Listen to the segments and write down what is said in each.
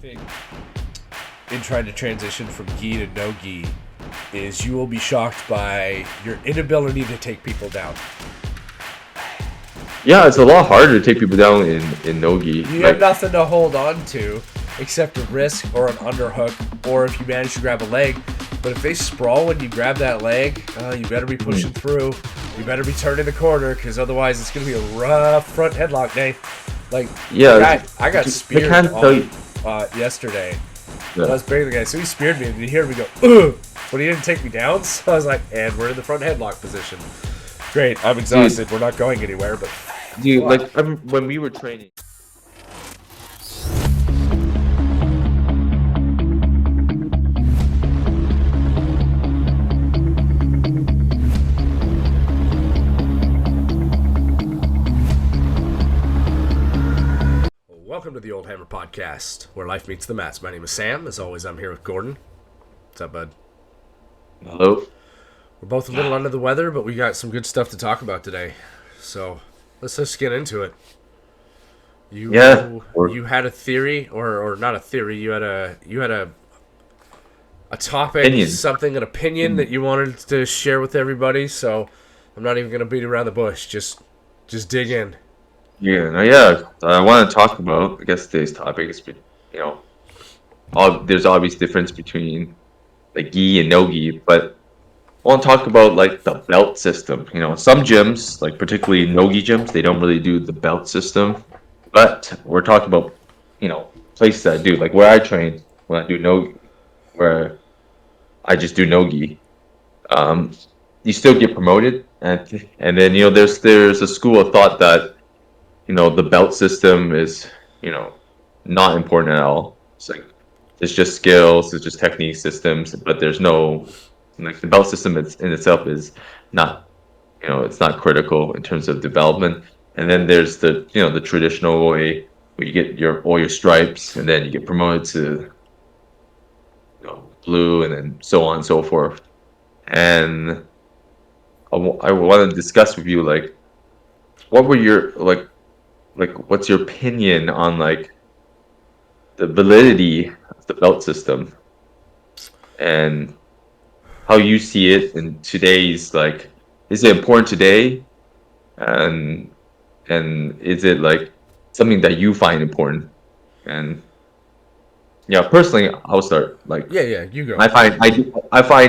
thing in trying to transition from gi to no gi is you will be shocked by your inability to take people down. Yeah, it's a lot harder to take people down in no gi. You have nothing to hold on to except a wrist or an underhook, or if you manage to grab a leg. But if they sprawl when you grab that leg, you better be pushing through. You better be turning the corner, because otherwise it's going to be a rough front headlock day. Like, Yeah, I got they speared can't tell you. yesterday. Yeah. I was banging the guy, so he speared me, and you hear me go, ugh, but he didn't take me down, so I was like, and we're in the front headlock position. Great, I'm exhausted, we're not going anywhere, but... Dude, like when we were training. Welcome to the Oldhammer podcast, where life meets the mats. My name is Sam. As always, I'm here with Gordon. What's up, bud? Hello. We're both a little under the weather, but we got some good stuff to talk about today. So let's just get into it. You had a theory, or not a theory. You had a topic, an opinion that you wanted to share with everybody. So I'm not even gonna beat around the bush. Just dig in. I want to talk about, I guess today's topic is, there's obvious difference between like gi and no gi, but I want to talk about like the belt system. Some gyms, like particularly no gi gyms, they don't really do the belt system, but we're talking about, places that do, like where I train, when I do where I just do no gi. You still get promoted, and then there's a school of thought that the belt system is, not important at all. It's just skills, it's just technique systems, but there's no, like, the belt system in itself is not, it's not critical in terms of development. And then there's the traditional way where you get all your stripes, and then you get promoted to, blue, and then so on and so forth. And I want to discuss with you, like, what were your, like, what's your opinion on like the validity of the belt system and how you see it in today's, like, is it important today, and is it like something that you find important? And personally, I'll start. Like, you go. I find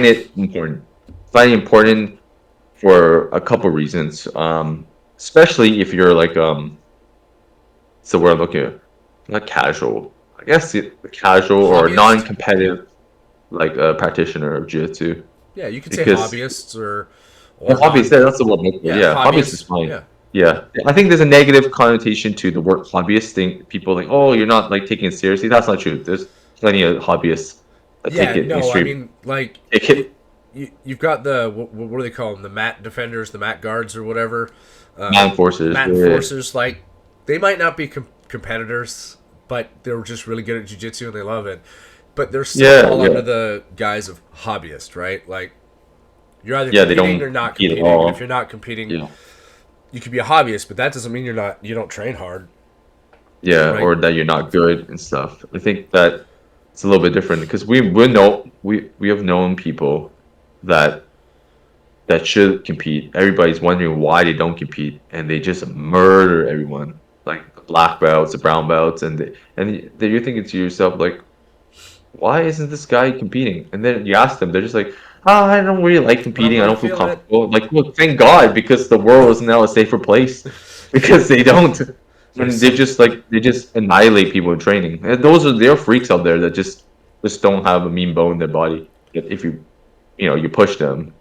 it important. I find it important for a couple reasons. Especially if you're like so we're looking not casual, I guess, casual or non-competitive, like a practitioner of jiu-jitsu. Yeah, you could say hobbyists or hobbyists. That's the word. Hobbyists is fine. Yeah, I think there's a negative connotation to the word hobbyist thing. People like, oh, you're not like taking it seriously. That's not true. There's plenty of hobbyists that take it extreme. I mean, like, you've got the what do they call them? The mat defenders, the mat guards, or whatever. Mat enforcers. Mat enforcers, like, they might not be competitors, but they're just really good at jiu-jitsu and they love it. But they're still all under the guise of hobbyist, right? Like, you're either competing or not competing. And if you're not competing, you could be a hobbyist, but that doesn't mean you don't train hard. Yeah, right? Or that you're not good and stuff. I think that it's a little bit different, because we have known people that should compete. Everybody's wondering why they don't compete, and they just murder everyone, like the black belts, the brown belts, and you're thinking to yourself, like, why isn't this guy competing? And then you ask them, they're just like, I don't really like competing. I don't feel comfortable. Like, well, thank God, because the world is now a safer place, because they don't. And they just annihilate people in training. And there are freaks out there that just don't have a mean bone in their body. If you push them,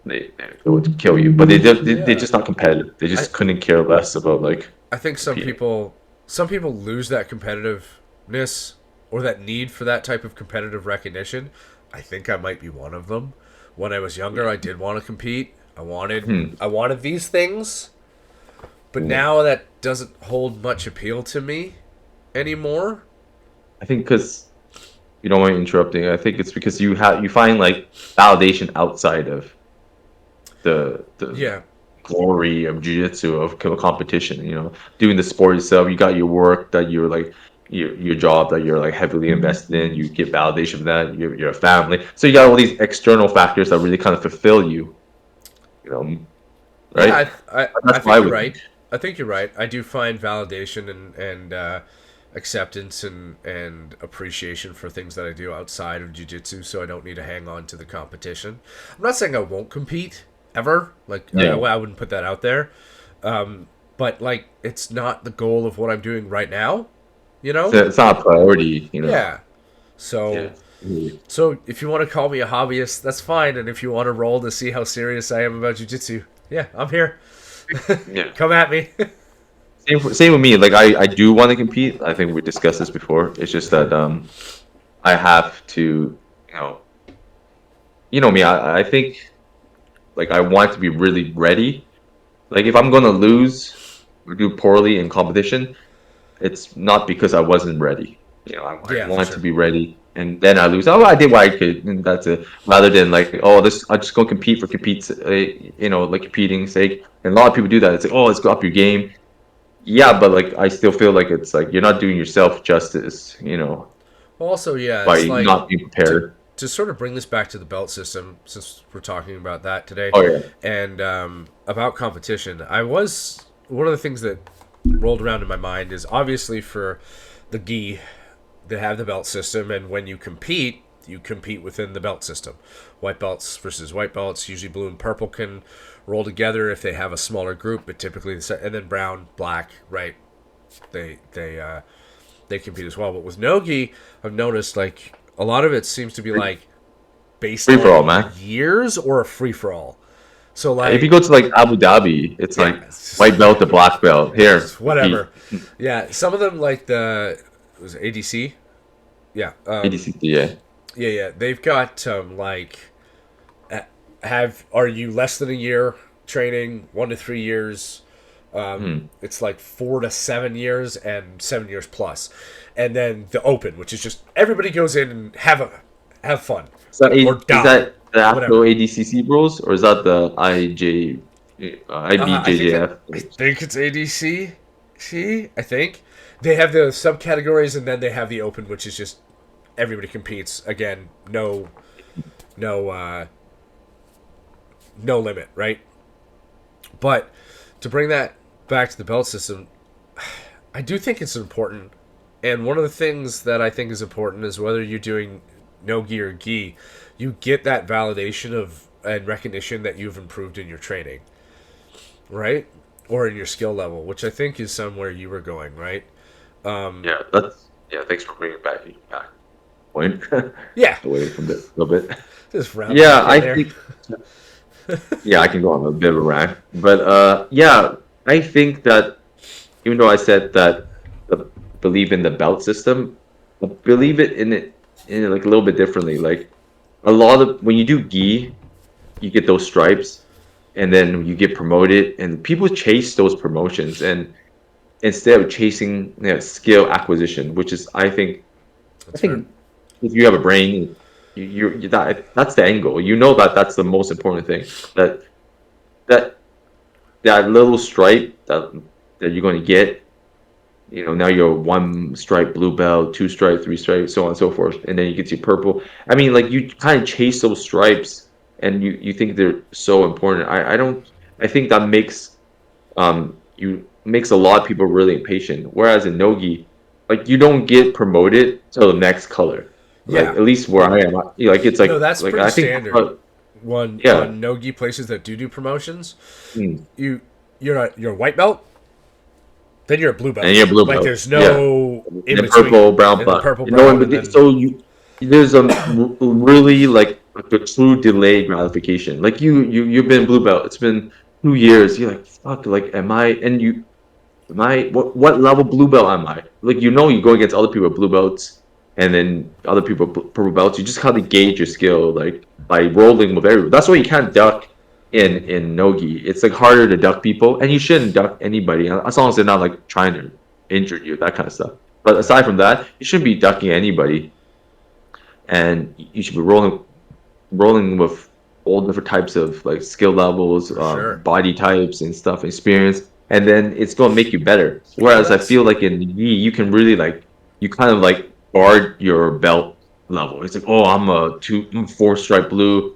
they would kill you. But they're just not competitive. They just couldn't care less about, like. I think some people lose that competitiveness or that need for that type of competitive recognition. I think I might be one of them. When I was younger, I did want to compete. I wanted these things, but now that doesn't hold much appeal to me anymore. I think because you don't mind interrupting. I think it's because you find like validation outside of the glory of jiu-jitsu, of competition. Doing the sport itself. You got your work that you're like your job that you're like heavily invested in. You get validation from that. You're a family, so you got all these external factors that really kind of fulfill you. You know, Yeah, right? I That's what think I you're would right. think. I think you're right. I do find validation and acceptance and appreciation for things that I do outside of jiu-jitsu, so I don't need to hang on to the competition. I'm not saying I won't compete ever. Like Yeah, I wouldn't put that out there. But like it's not the goal of what I'm doing right now. You know? it's not a priority. Yeah. Yeah. So so if you want to call me a hobbyist, that's fine. And if you want to roll to see how serious I am about jiu-jitsu, yeah, I'm here. Yeah. Come at me. Same with me. Like I do want to compete. I think we discussed this before. It's just that I have to, you know, me. I think like I want to be really ready. Like if I'm gonna lose or do poorly in competition, it's not because I wasn't ready. I Yeah, for want to sure. be ready, and then I lose. Oh, I did what I could, and that's it. Rather than like, oh, this I just go compete for compete's, like competing sake. And a lot of people do that. It's like, oh, let's go up your game. Yeah, but like I still feel like it's like you're not doing yourself justice, Also, yeah, by it's like not being to prepared. to sort of bring this back to the belt system, since we're talking about that today, Oh yeah. and about competition. I was one of the things that rolled around in my mind is obviously for the gi, they have the belt system, and when you compete within the belt system. White belts versus white belts. Usually, blue and purple can roll together if they have a smaller group, but typically, and then brown, black, right? They compete as well. But with no gi, I've noticed like a lot of it seems to be like based Free for all, on man. years or a free for all. So If you like go to like Abu Dhabi, it's yeah, like it's white belt to black belt. Here, just compete. whatever. Yeah, some of them like it was ADC. Yeah, ADCC, yeah. yeah. They've got have are you less than a year training, 1 to 3 years. Hmm. It's like 4 to 7 years and 7 years plus, and then the open, which is just everybody goes in and have fun or Is die, that the actual whatever. ADCC rules, or is that the IBJJF I rules? think it's ADC. See, I think they have the subcategories, and then they have the open, which is just everybody competes again. No, no limit, right? But to bring that back to the belt system, I do think it's important. And one of the things that I think is important is whether you're doing no gi or gi, you get that validation of and recognition that you've improved in your training, right? Or in your skill level, which I think is somewhere you were going, right? Yeah, that's yeah. Thanks for bringing it back point Yeah, away from it a little bit. just round it Yeah, back in I there. think yeah, I can go on a bit of a rant, but yeah, I think that even though I said that the believe in the belt system, I believe it like a little bit differently. Like a lot of when you do gi, you get those stripes, and then you get promoted, and people chase those promotions, and instead of chasing skill acquisition, which is I That's fair. think if you have a brain, that's the angle. You know that that's the most important thing. That that little stripe that you're going to get. Now you're one stripe blue belt, two stripe, three stripe, so on and so forth, and then you get to purple. I mean, like you kind of chase those stripes, and you think they're so important. I don't. I think that makes a lot of people really impatient. Whereas in Nogi, like you don't get promoted till the next color. Like Yeah, at least where I am, like it's no, that's like pretty I think, standard. One yeah, on no gi places that do promotions, mm. you you're a white belt, then you're a blue And belt. you're blue Like belt, there's yeah, no and in then between, purple, brown, and then black. purple brown, and then So there's really like a true delayed gratification. Like you've been blue belt. It's been 2 years. You're like fuck. Like am I? And you am I? What level blue belt am I? Like you go against other people with blue belts, and then other people with purple belts. You just kind of gauge your skill like by rolling with everyone. That's why you can't duck in nogi. It's like harder to duck people, and you shouldn't duck anybody as long as they're not like trying to injure you, that kind of stuff. But yeah, aside from that, you shouldn't be ducking anybody, and you should be rolling with all different types of like skill levels, for sure. body types and stuff, experience, and then it's going to make you better. Well, Whereas I that's feel like in Yi, you can really like you kind of like guard your belt level. It's like, oh, I'm 4 stripe blue,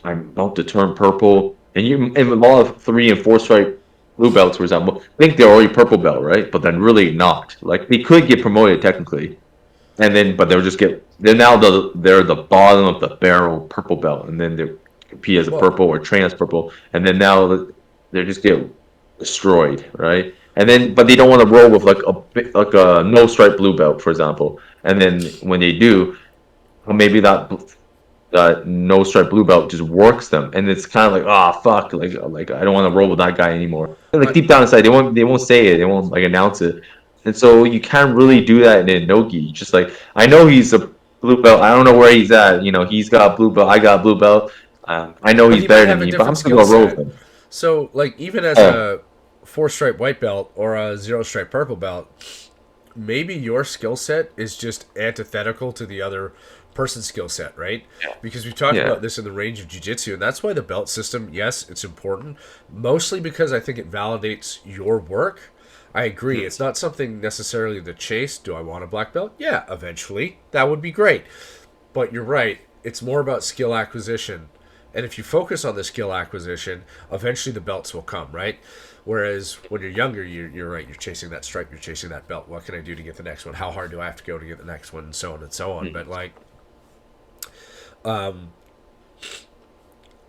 I'm about to turn purple, and a lot of 3 and 4 stripe blue belts, for example, think they're already purple belt, right? But then really not. Like they could get promoted technically, and then but they're the bottom of the barrel purple belt, and then they compete as a Well, purple or train as purple, and then now they just get destroyed, right? And then but they don't want to roll with like a no stripe blue belt, for example. And then when they do, well, maybe that no stripe blue belt just works them, and it's kind of like, fuck, like I don't want to roll with that guy anymore. And like I, deep down inside, they won't say it, they won't like announce it, and so you can't really do that in a no-gi. Just like I know he's a blue belt, I don't know where he's at. He's got blue belt, I got blue belt. I know but he's he might better than have a me, but I'm different still skill gonna roll with set. him. So, like, even as Oh, a 4 stripe white belt or a 0 stripe purple belt, maybe your skill set is just antithetical to the other person's skill set, right? Because we've talked yeah. about this in the range of jiu-jitsu, and that's why the belt system, yes, it's important, mostly because I think it validates your work. I agree. It's not something necessarily to chase. Do I want a black belt? Yeah, eventually. That would be great. But you're right. It's more about skill acquisition. And if you focus on the skill acquisition, eventually the belts will come, right? Whereas when you're younger, you're right. You're chasing that stripe. You're chasing that belt. What can I do to get the next one? How hard do I have to go to get the next one? And so on and so on. But like, I,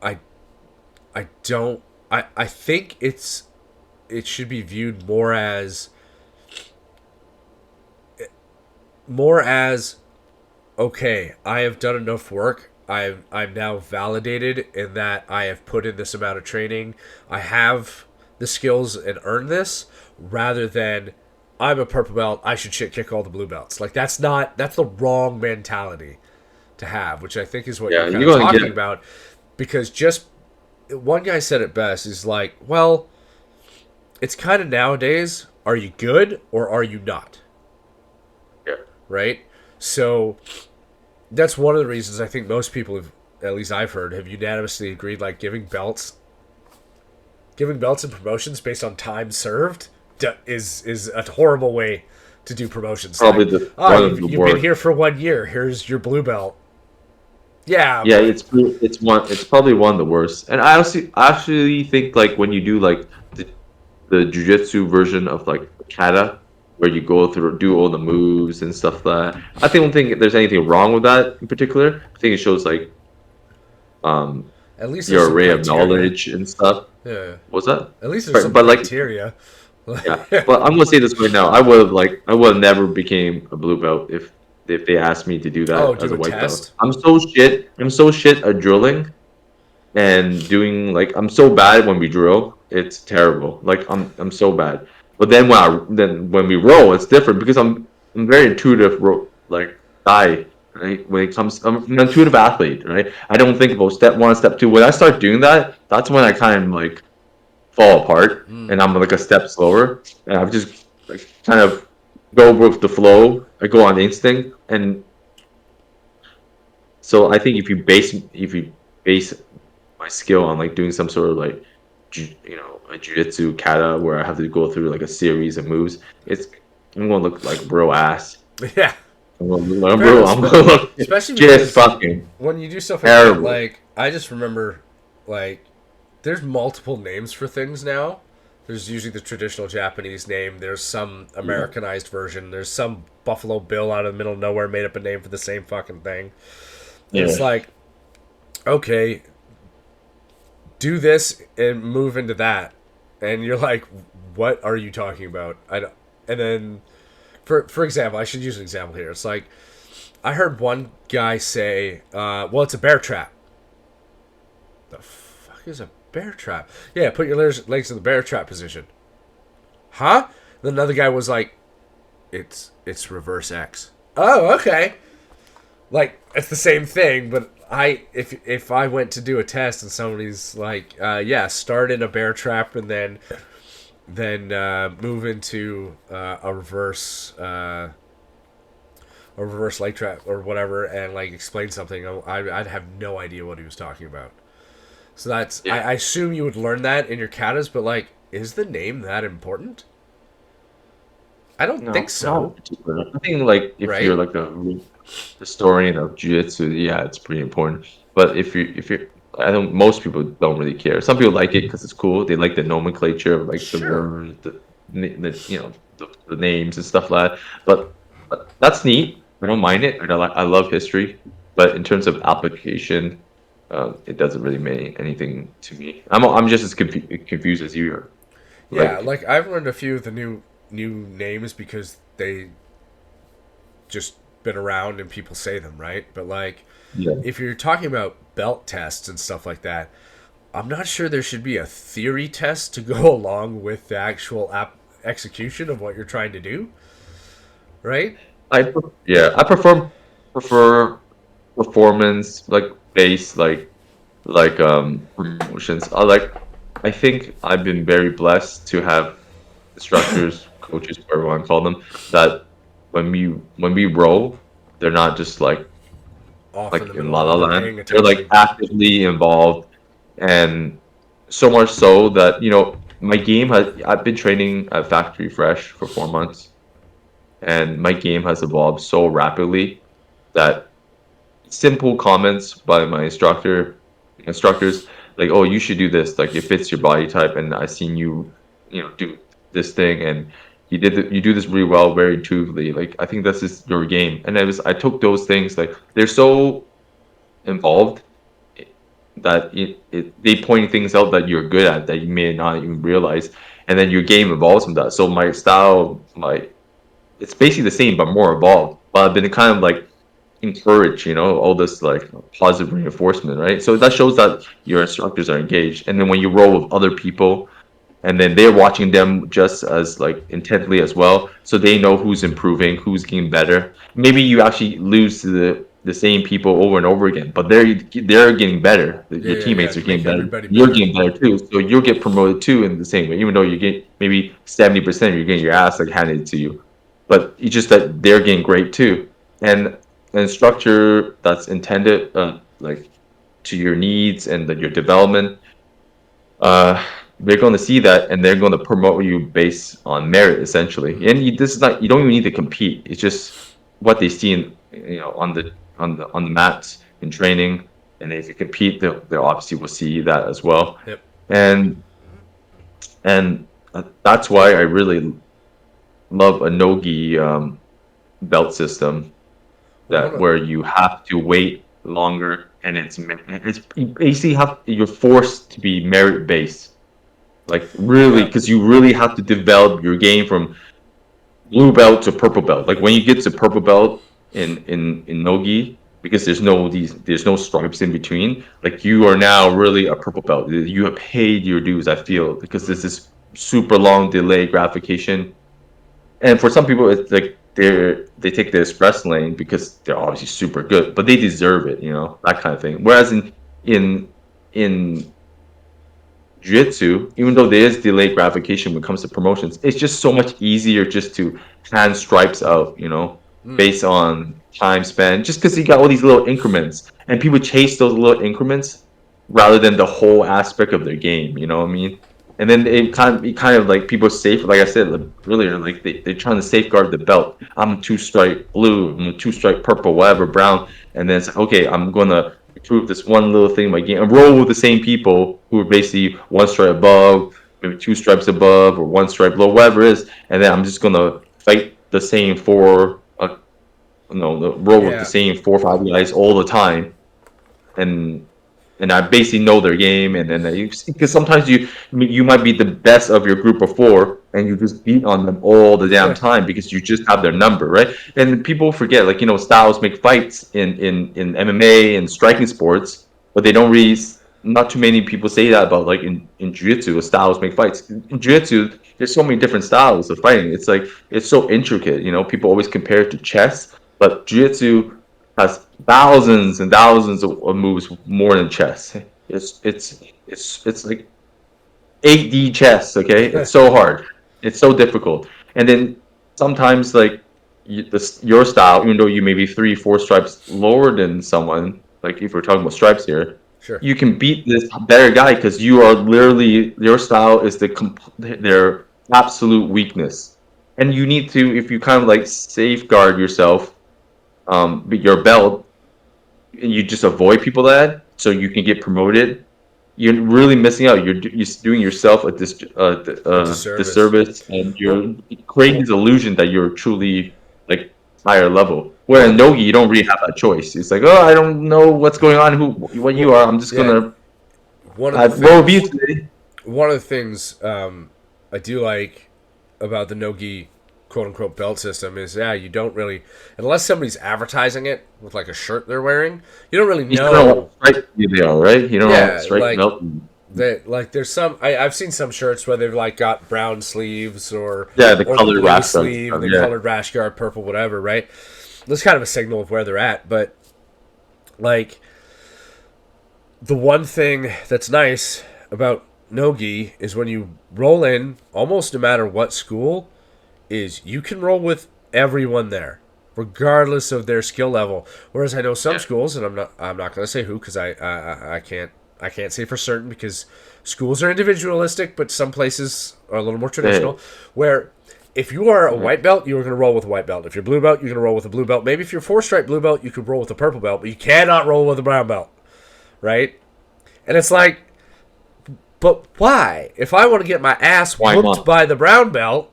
I don't. I think it should be viewed more as okay, I have done enough work. I'm now validated in that I have put in this amount of training. I have the skills and earned this, rather than I'm a purple belt. I should shit kick all the blue belts. Like that's the wrong mentality to have, which I think is what you're Yeah, kind you're of gonna talking get. about. Because just one guy said it best. Is like, well, it's kind of nowadays. Are you good or are you not? Yeah. Right. So that's one of the reasons I think most people have, at least I've heard, have unanimously agreed like giving belts and promotions based on time served is a horrible way to do promotions. Probably Like, the oh, one of you've the you've been worst. here for 1 year. Here's your blue belt. Yeah, Yeah, but it's probably one of the worst. And I actually think like when you do like the jujitsu version of like kata, where you go through do all the moves and stuff like that. Don't think there's anything wrong with that in particular. I think it shows like um at least there's your some array of criteria. knowledge and stuff. Yeah, What's that? at least there's Right, some but like criteria. yeah, but I'm gonna say this right now. I would have never became a blue belt if they asked me to do Oh, that as do a a white belt. test. I'm so shit. I'm so shit at drilling and doing like I'm so bad when we drill. It's terrible. Like I'm so bad. But then when we roll, it's different because I'm very intuitive like guy. Right? When it comes, I'm an intuitive athlete, right? I don't think about step one, step two. When I start doing that, that's when I kind of like fall apart and I'm like a step slower. And I've just like kind of go with the flow. I go on instinct. And so I think if you base my skill on like doing some sort of like a jiu-jitsu kata where I have to go through like a series of moves, it's I'm gonna look like bro ass. Yeah, fair I'm enough. gonna look Especially just because fucking when you do stuff like that, terrible. like I just remember, like there's multiple names for things now. There's usually the traditional Japanese name. There's some Yeah. Americanized version. There's some Buffalo Bill out of the middle of nowhere made up a name for the same fucking thing. And it's Yeah. like, okay, do this and move into that, and you're like, what are you talking about? I don't, and then, for example, I should use an example here. It's like I heard one guy say, "Well, it's a bear trap." The fuck is a bear trap? Yeah, put your legs in the bear trap position. Huh? Then another guy was like, "It's reverse X." Oh, okay. Like it's the same thing, but if I went to do a test and somebody's like, yeah, start in a bear trap and then move into a reverse leg trap or whatever, and like explain something, I'd have no idea what he was talking about. So that's Yeah. I assume you would learn that in your katas, but like, is the name that important? I don't think No, not so, particular. I think like if you're right? like a real historian of jiu-jitsu, yeah, it's pretty important. But if you're, I don't. Most people don't really care. Some people like it because it's cool. They like the nomenclature, of like the Sure. words, the names and stuff like that. But that's neat. I don't mind it. I love history, but in terms of application, it doesn't really mean anything to me. I'm just as confused as you are. Yeah, Like, like I've learned a few of the new names because they just been around and people say them, right? But like yeah. if you're talking about belt tests and stuff like that, I'm not sure there should be a theory test to go along with the actual execution of what you're trying to do, right? I prefer performance like based promotions. I think I've been very blessed to have instructors, coaches, whatever you want to call them, that when we roll, they're not just Off in like the in middle La La of it, Land. paying They're like attention. actively involved, and so much so that my game has. I've been training at Factory Fresh for 4 months, and my game has evolved so rapidly that simple comments by my instructors like, oh, you should do this, like it fits your body type, and I seen you do this thing, and you do this really well, very intuitively, like I think this is your game. And I took those things, like they're so involved that they point things out that you're good at that you may not even realize, and then your game evolves from that. So my style, my it's basically the same but more evolved, but I've been kind of like encourage, all this like positive reinforcement, right? So that shows that your instructors are engaged. And then when you roll with other people, and then they're watching them just as like intently as well, so they know who's improving, who's getting better. Maybe you actually lose to the same people over and over again, but they're getting better. Yeah, Your yeah, yeah. teammates are getting Make better. everybody You're better. getting better too, so you'll get promoted too in the same way. Even though you get maybe 70%, you're getting your ass like handed to you, but it's just that they're getting great too. And an instructor that's intended like to your needs and your development, uh, they're going to see that, and they're going to promote you based on merit essentially. And this is not, you don't even need to compete. It's just what they see in, on the mats in training. And if you compete, they obviously will see that as well. Yep. And that's why I really love a nogi belt system, Well, that where you have to wait longer, and it's you basically you're forced to be merit based, like really, yeah, because you really have to develop your game from blue belt to purple belt. Like when you get to purple belt in nogi, because there's no stripes in between, like you are now really a purple belt. You have paid your dues, I feel, because this is super long delay gratification. And for some people, it's like they take the express lane because they're obviously super good, but they deserve it, that kind of thing. Whereas in jiu-jitsu, even though there is delayed gratification when it comes to promotions, it's just so much easier just to hand stripes out, based on time spent, just because you got all these little increments, and people chase those little increments rather than the whole aspect of their game. You know what I mean? And then it kind of like people safe, like I said earlier, like they're trying to safeguard the belt. I'm two stripe blue, I'm two stripe purple, whatever, brown, and then it's like, okay, I'm gonna improve this one little thing in my game and roll with the same people who are basically one stripe above, maybe two stripes above, or one stripe below, whatever it is, and then I'm just gonna fight the same four, roll with the yeah, same 4 or 5 guys all the time, and I basically know their game, and then because sometimes you might be the best of your group of four, and you just beat on them all the damn time because you just have their number, right? And people forget, like, styles make fights in MMA and striking sports, but they don't really. Not too many people say that about, like, in jiu-jitsu, styles make fights. In jiu-jitsu, there's so many different styles of fighting. It's like it's so intricate. People always compare it to chess, but jiu-jitsu has thousands and thousands of moves more than chess. It's like 8D chess. Okay, it's so hard. It's so difficult. And then sometimes, like, your style, even though you may be 3, 4 stripes lower than someone, like if we're talking about stripes here, sure. you can beat this better guy because you are literally, your style is their absolute weakness, and you need to, if you kind of like safeguard yourself, with your belt, and you just avoid people that, so you can get promoted. You're really missing out. You're doing yourself A disservice. disservice, and you're creating this illusion that you're truly like higher level. Where in Well, Nogi, you don't really have that choice. It's like, oh, I don't know what's going on, what you well, are. I'm just yeah. gonna One of the what will you things, today? one of the things I do like about the No-Gi quote unquote belt system is you don't really, unless somebody's advertising it with like a shirt they're wearing, you don't really You still don't know know. what stripe they are, right? You don't know what Yeah, stripe belt. there's some I've seen some shirts where they've like got brown sleeves Yeah, the or the colored blue rash guard sleeve stuff. and the Yeah, colored rash guard purple whatever, right? That's kind of a signal of where they're at. But like the one thing that's nice about No-Gi is when you roll in, almost no matter what school, is you can roll with everyone there, regardless of their skill level. Whereas I know some schools, and I'm not going to say who because I can't say for certain because schools are individualistic, but some places are a little more traditional, where if you are a white belt, you're going to roll with a white belt. If you're blue belt, you're going to roll with a blue belt. Maybe if you're 4-stripe blue belt, you could roll with a purple belt, but you cannot roll with a brown belt, right? And it's like, but why? If I want to get my ass why whooped not? by the brown belt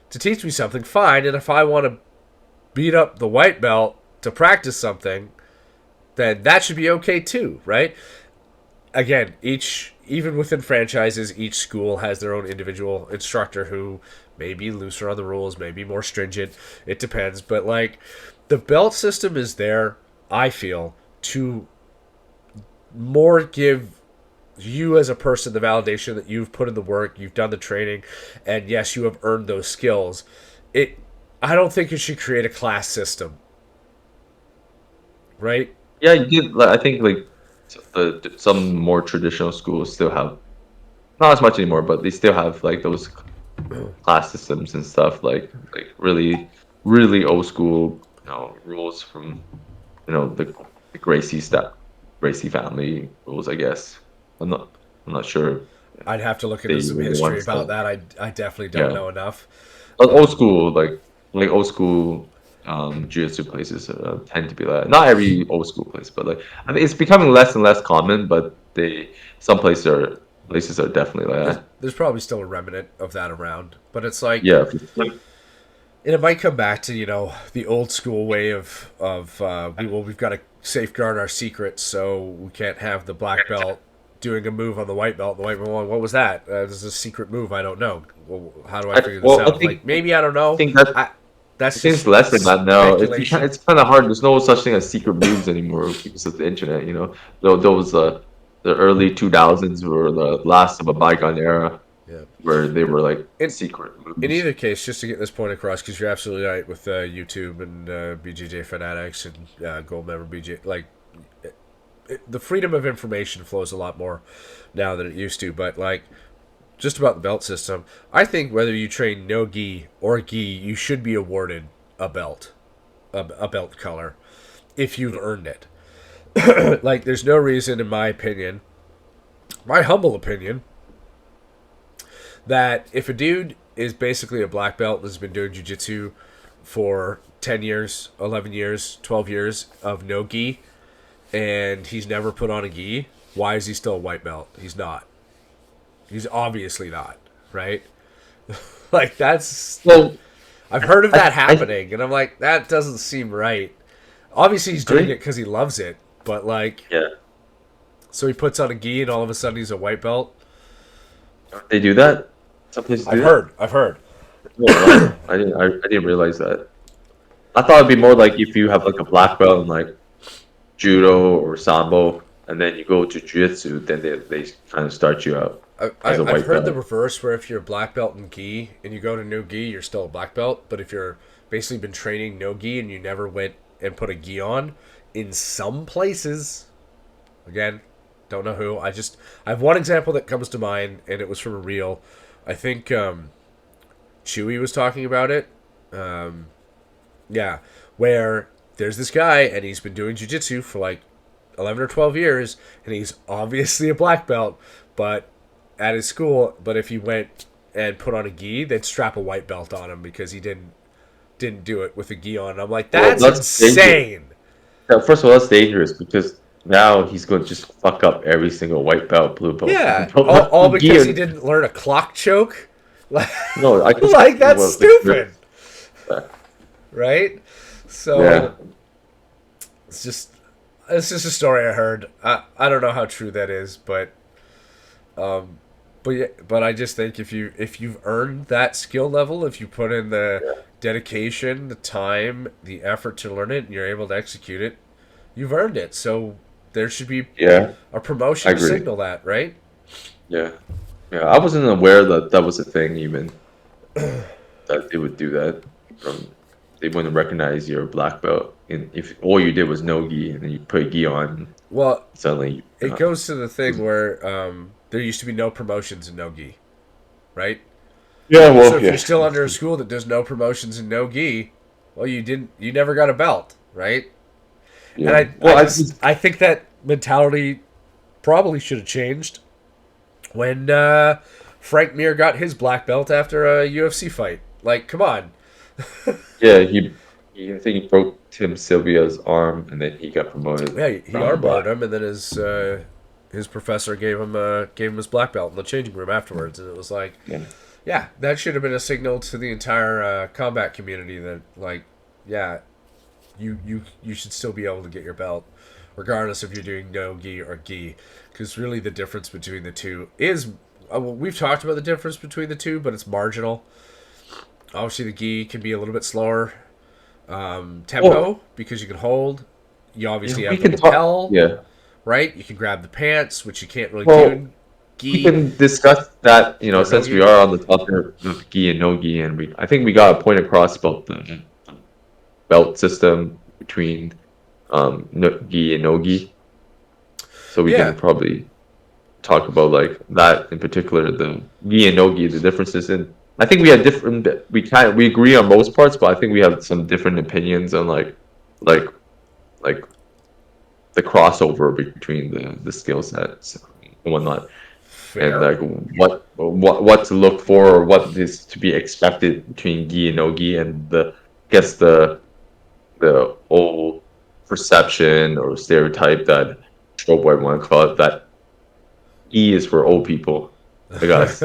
to teach me something, fine. And if I want to beat up the white belt to practice something, then that should be okay too, right? Again, even within franchises, each school has their own individual instructor who may be looser on the rules, may be more stringent. It depends. But like the belt system is there, I feel, to more give you as a person the validation that you've put in the work, you've done the training, and yes, you have earned those skills. I don't think it should create a class system, right? Yeah, you did. Like, I think like some more traditional schools still have not as much anymore, but they still have like those class systems and stuff. Like really old school, rules from the Gracie family rules. I guess I'm not I'm not sure I'd have to look into they some really want history stuff. about that. I definitely don't Yeah, know enough. but old school like old school jiu-jitsu places tend to be like not every old school place, but like I think it's becoming less and less common. But some places are definitely like that. There's probably still a remnant of that around, but it's like, Yeah, and it might come back to the old school way we've got to safeguard our secrets, so we can't have the black belt doing a move on the white belt. The white belt, going, what was that? This is a secret move. I don't know. Well, how do I figure this out? Like maybe I don't I know. think that That's I think it's just less than that now. speculation. It's kind of hard. There's no such thing as secret moves anymore because of the internet. Those the early 2000s were the last of a bygone era Yeah. where they were like In, secret in moves. either case, just to get this point across, because you're absolutely right with YouTube and BJJ fanatics and Gold Member BJ, like the freedom of information flows a lot more now than it used to. But like just about the belt system, I think whether you train no gi or gi, you should be awarded a belt, a belt color, if you've earned it. Like there's no reason, in my opinion, my humble opinion, that if a dude is basically a black belt and has been doing jiu-jitsu for 10 years, 11 years, 12 years of no gi, and he's never put on a gi, why is he still a white belt? He's not. He's obviously not, right? Like that's Well, I've heard of I, that I happening, and I'm like, that doesn't seem right. Obviously, he's doing it because he loves it, but like, yeah, so he puts on a gi, and all of a sudden he's a white belt. they do that. Some places do I've that. heard. I've heard. Oh, wow. I didn't realize that. I thought it'd be more like if you have like a black belt in like judo or sambo, and then you go to jiu-jitsu, then they kind of start you out as a I've white heard the belt. reverse, where if you're a black belt in gi and you go to no gi, you're still a black belt. But if you're basically been training no gi and you never went and put a gi on, in some places, again, don't know who. I have one example that comes to mind, and it was from a reel. I think Chewy was talking about it. Um, yeah, where there's this guy and he's been doing jiu-jitsu for like 11 or 12 years, and he's obviously a black belt, but at his school, but if he went and put on a gi, they'd strap a white belt on him because he didn't do it with a gi on. I'm like, that's insane. Now, first of all, that's dangerous because now he's going to just fuck up every single white belt, blue belt. Yeah, all because he didn't learn a clock choke. Like, no, I can like that's stupid, right? So yeah. it's just a story I heard. I don't know how true that is, but I just think if you've earned that skill level, if you put in the dedication, the time, the effort to learn it, and you're able to execute it, you've earned it. So there should be a promotion to signal that, right? Yeah. Yeah, I wasn't aware that was a thing even, that they would do that. They wouldn't recognize your black belt if all you did was no gi and then you put a gi on. Well, suddenly it goes to the thing where there used to be no promotions in no gi, right? Yeah, well, so if you're still under a school that does no promotions in no gi, well, you never got a belt, right? Yeah. And I think that mentality probably should have changed when Frank Mir got his black belt after a UFC fight. Like, come on. Yeah, I think he broke Tim Sylvia's arm, and then he got promoted. Yeah, he armbarred him, and then his professor gave him his black belt in the changing room afterwards, and it was like, yeah, that should have been a signal to the entire combat community that, like, yeah, you should still be able to get your belt, regardless if you're doing no gi or gi, because really the difference between the two is, we've talked about the difference between the two, but it's marginal. Obviously, the gi can be a little bit slower tempo because you can hold. You obviously have the lapel, right? You can grab the pants, which you can't really do in gi. We can discuss that, since we are on the topic of gi and no gi, and I think we got a point across about the belt system between gi and no gi. So we can probably talk about like that in particular, the gi and no gi, the differences in. I think we have different. We agree on most parts, but I think we have some different opinions on like the crossover between the skill sets and whatnot. Fair. And like what to look for, or what is to be expected between gi and no gi, and the old perception or stereotype that trope, whatever you want to call it, that gi is for old people. I guess.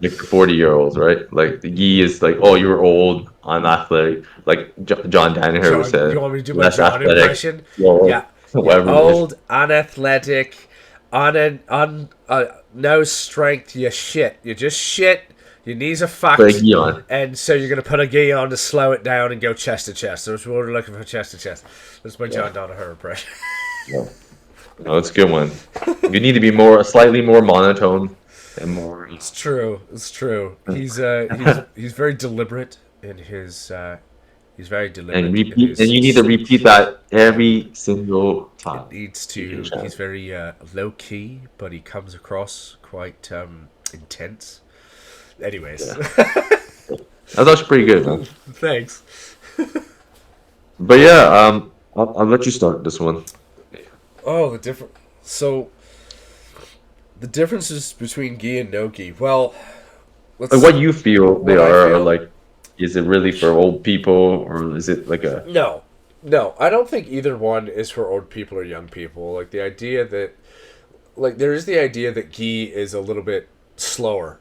Like 40-year-olds, right? Like the gi is like, oh, you're old, unathletic. Like John Danaher said. You want me to do my John impression? Yeah. You're old, unathletic, no strength. You're shit. You're just shit. Your knees are fucked. Put a gi on. And so you're gonna put a gi on to slow it down and go chest to chest. So we're looking for chest to chest. That's my John Danaher impression. Yeah. No, it's a good one. You need to be slightly more monotone. And more. It's true. He's very deliberate in his. He's very deliberate. And you need to repeat that every single time. It needs to. He's very low key, but he comes across quite intense. Anyways, that's actually pretty good, man. Thanks. But yeah, I'll let you start this one. Oh, the differences between gi and no gi. Well, what you feel they are, like, is it really for old people, or is it like a... No, I don't think either one is for old people or young people. Like, the idea that... Like, there is the idea that gi is a little bit slower.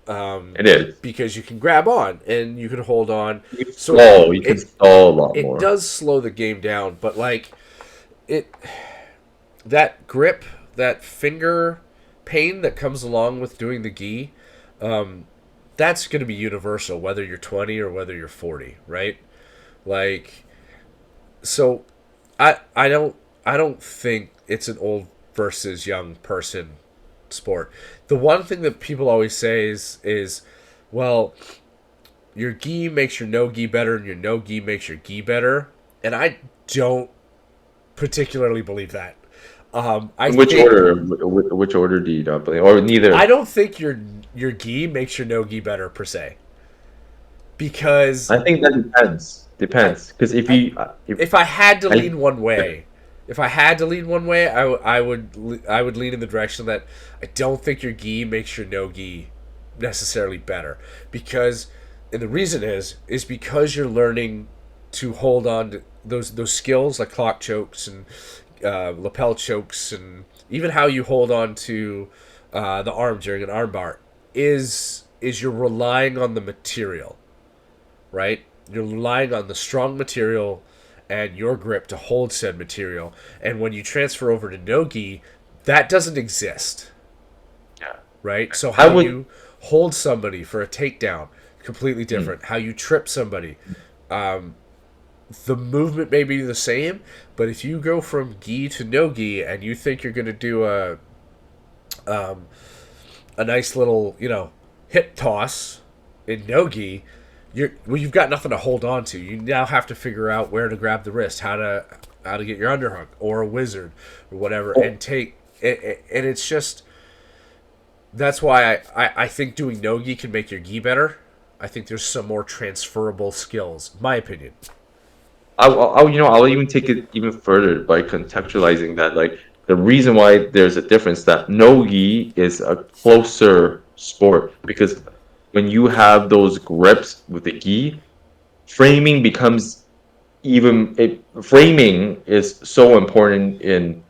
It is. Because you can grab on, and you can hold on. You can stall a lot more. It does slow the game down, but, like, that grip, that finger... pain that comes along with doing the gi, that's going to be universal, whether you're 20 or whether you're 40, right? Like, so I don't think it's an old versus young person sport. The one thing that people always say is well, your gi makes your no gi better and your no gi makes your gi better, and I don't particularly believe that. Which order do you not believe, or neither? I don't think your gi makes your no gi better per se, because I think that depends. Because if I had to lean one way, I would lean in the direction that I don't think your gi makes your no gi necessarily better, because, and the reason is because you're learning to hold on to those skills like clock chokes and lapel chokes, and even how you hold on to the arm during an armbar is you're relying on the material, right? You're relying on the strong material and your grip to hold said material. And when you transfer over to no gi, that doesn't exist, Yeah. right? So I how would. you hold somebody for a takedown, completely different. How you trip somebody, the movement may be the same, but if you go from gi to no gi and you think you're going to do a nice little, hip toss in no gi, you've got nothing to hold on to. You now have to figure out where to grab the wrist, how to get your underhook or a wizard or whatever, and take it. And it's just, that's why I think doing no gi can make your gi better. I think there's some more transferable skills, my opinion. I'll even take it even further by contextualizing that, like, the reason why there's a difference, that no-gi is a closer sport, because when you have those grips with the gi, framing becomes framing is so important in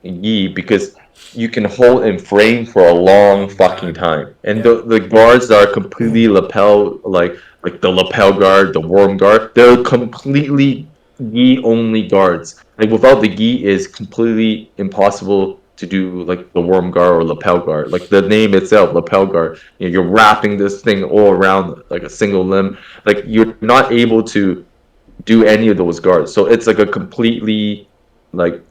gi, because you can hold and frame for a long Long fucking time. time, and Yeah. the guards that are completely lapel, like the lapel guard, the worm guard, they're completely gi only guards. Like, without the gi is completely impossible to do, like the worm guard or lapel guard. Like the name itself, lapel guard. You're wrapping this thing all around like a single limb. Like, you're not able to do any of those guards. So it's like a completely, like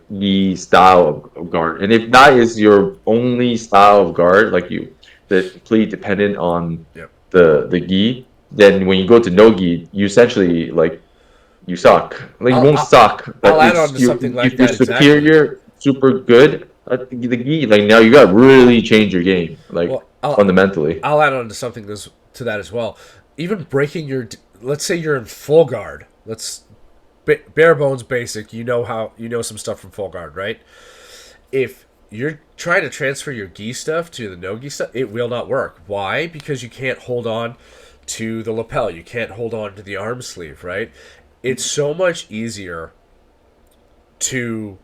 the style of guard. And if that is your only style of guard, like you, that completely dependent on Yep. the gi, then when you go to no gi, you essentially, like, you suck. Like, you I'll, won't I'll suck, I'll but add on it's to you. something like If you're that exactly. superior, super good at the gi, like, now you got to really change your game, like, Well, I'll fundamentally. I'll add on to something to that as well. Even breaking let's say you're in full guard. Let's bare bones basic. You know some stuff from full guard, right? If you're trying to transfer your gi stuff to the no gi stuff, it will not work. Why? Because you can't hold on to the lapel. You can't hold on to the arm sleeve, right? It's so much easier to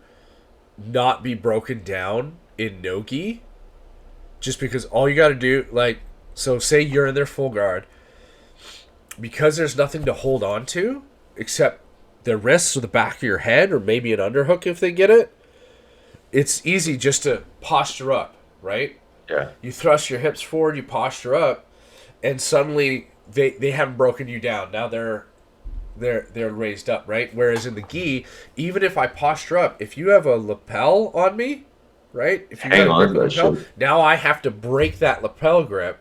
not be broken down in no gi, just because all you got to do, like, so say you're in their full guard, because there's nothing to hold on to except their wrists or the back of your head or maybe an underhook if they get it. It's easy just to posture up, right? Yeah. You thrust your hips forward, you posture up, and suddenly they haven't broken you down. Now they're raised up, right? Whereas in the gi, even if I posture up, if you have a lapel on me, right? If you got Hang a grip on of to the that lapel, shit. now I have to break that lapel grip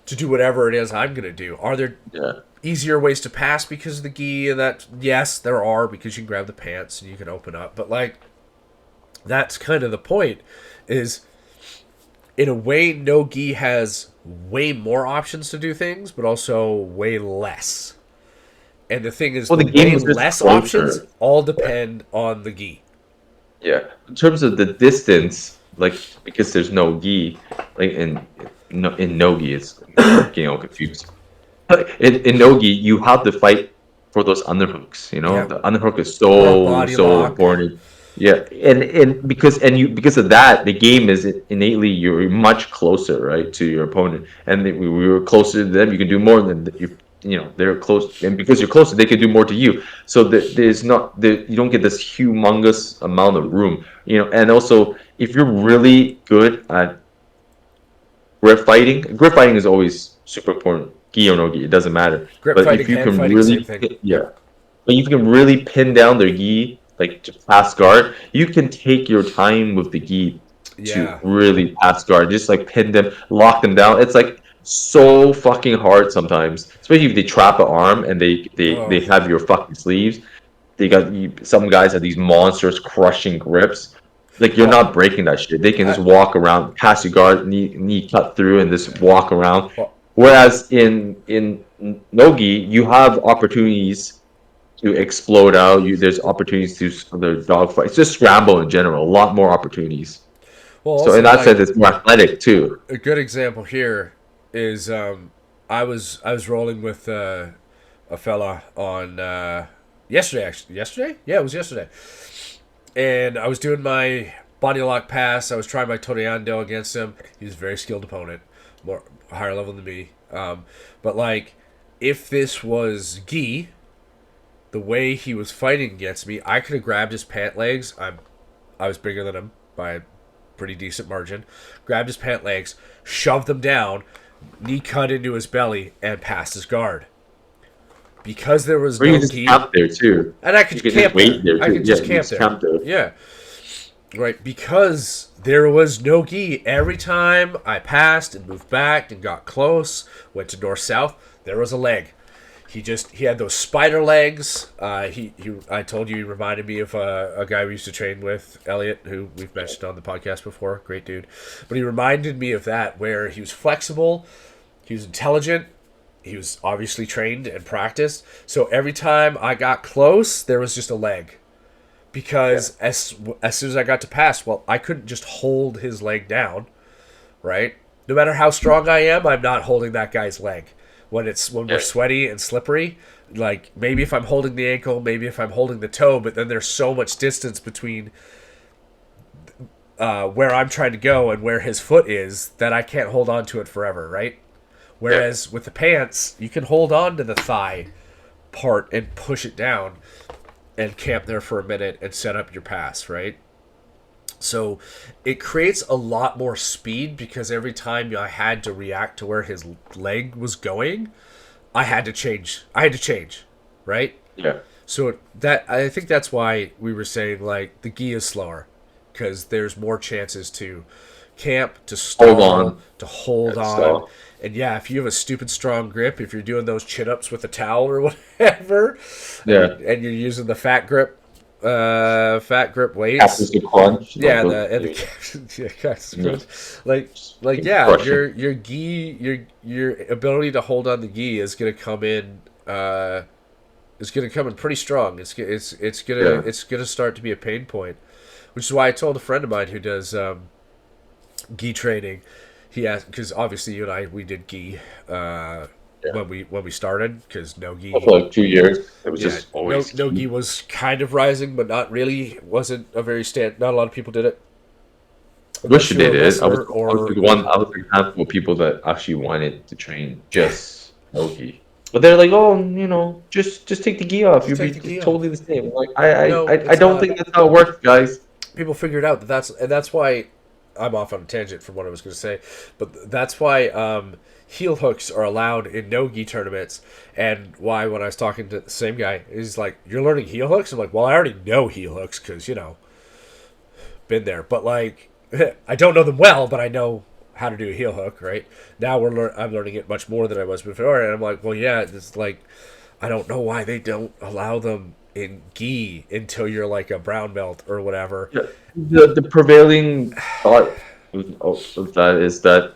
to do whatever it is I'm gonna do. Are there Yeah. easier ways to pass because of the gi? And that, yes, there are, because you can grab the pants and you can open up. But like, that's kind of the point. Is, in a way, no gi has way more options to do things, but also way less. And the thing is, Well, the the game way is just less options closer. all Yeah. depend on the gi. Yeah, in terms of the distance, like, because there's no gi, like in no gi, it's, I'm getting all confused. But in no gi, you have to fight for those underhooks. Yep. The underhook is Or a so body so lock. important. Yeah, because of that, the game is innately, you're much closer, right, to your opponent, and we were closer to them. You can do more than they're close, and because you're closer, they can do more to you. So there's not you don't get this humongous amount of room, and also, if you're really good at grip fighting is always super important. Gi or no gi, it doesn't matter. Grip But fighting, if you hand can fighting, same really, thing. yeah, Yep. but if you can really pin down their gi, like, to pass guard, you can take your time with the gi to Yeah. really pass guard. Just like pin them, lock them down. It's like so fucking hard sometimes, especially if they trap an arm and they Oh. have your fucking sleeves. Some guys have these monsters crushing grips. Like, you're Well, not breaking that shit. They can just I, walk around, pass your guard, knee cut through, and just walk around. well, Whereas in Nogi, you have opportunities to explode out. There's opportunities to the dogfight. It's just scramble in general. A lot more opportunities. Well, So also in that like sense, it's more athletic too. a good example here is I was rolling with a fella on yesterday. Actually, yesterday, yeah, it was yesterday, and I was doing my body lock pass. I was trying my Toreando against him. He was a very skilled opponent, more higher level than me. But like, if this was Gi, the way he was fighting against me, I could have grabbed his pant legs. I was bigger than him by a pretty decent margin. Grabbed his pant legs, shoved them down, knee cut into his belly, and passed his guard. Because there was Or you no can just gi, camp there too. and I You could can just camp there. wait there I too. could Yeah, just you camp just there. camp there. Yeah. Right. Because there was no gi. Every time I passed and moved back and got close, went to north south, there was a leg. He had those spider legs. I told you he reminded me of a guy we used to train with, Elliot, who we've mentioned on the podcast before. Great dude. But he reminded me of that, where he was flexible, he was intelligent, he was obviously trained and practiced. So every time I got close, there was just a leg. Because as soon as I got to pass, well, I couldn't just hold his leg down, right? No matter how strong I am, I'm not holding that guy's leg. When we're sweaty and slippery, like maybe if I'm holding the ankle, maybe if I'm holding the toe, but then there's so much distance between where I'm trying to go and where his foot is that I can't hold on to it forever, right? Whereas with the pants, you can hold on to the thigh part and push it down and camp there for a minute and set up your pass, right? So it creates a lot more speed because every time I had to react to where his leg was going, I had to change. Right? Yeah. So I think that's why we were saying like the gi is slower because there's more chances to camp, to stall, to hold on. Stall. And yeah, if you have a stupid strong grip, if you're doing those chin-ups with a towel or whatever, and you're using the fat grip weights. Captain's good crunch. Yeah, your gi, your ability to hold on the gi is gonna come in pretty strong. It's gonna start to be a pain point, which is why I told a friend of mine who does gi training. He asked because obviously you and I we did gi when we started because no gi for like 2 years. It was just always no gi was kind of rising, but not really. It wasn't a very Not a lot of people did it. Wish you did it. I was the handful of people that actually wanted to train just no gi. But they're like, oh, just take the gi off. You'll be totally the same. Like I don't think that's how it works, guys. People figured out that's why I'm off on a tangent from what I was going to say, but that's why heel hooks are allowed in no gi tournaments, and why when I was talking to the same guy, he's like, "You're learning heel hooks?" I'm like, "Well, I already know heel hooks because been there, but like I don't know them well, but I know how to do a heel hook, right?" Now I'm learning it much more than I was before, and I'm like, "Well, yeah, it's like I don't know why they don't allow them in gi until you're like a brown belt or whatever." Yeah. The prevailing thought of that is that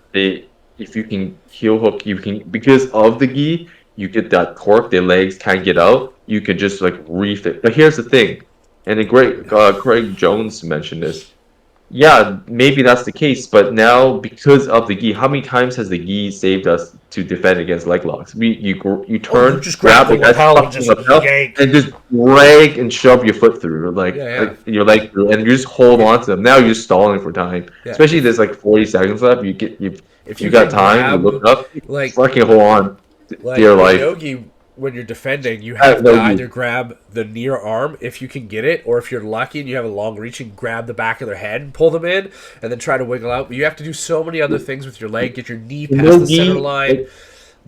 if you can heel hook, you can, because of the gi, you get that torque. Their legs can't get out. You can just like reef it. But here's the thing, and the great Craig Jones mentioned this. Yeah, maybe that's the case, but now because of the gi, how many times has the gi saved us to defend against leg locks? You turn, just grab the lapel and just yank. and just drag and shove your foot through, like your leg through, and you just hold on to them. Now you're stalling for time, especially there's like 40 seconds left. If you got time, you look up, like fucking hold on to your life. Yogi, when you're defending, you have to either grab the near arm if you can get it, or if you're lucky and you have a long reach, you can grab the back of their head and pull them in, and then try to wiggle out. But you have to do so many other things with your leg. Get your knee past the center line,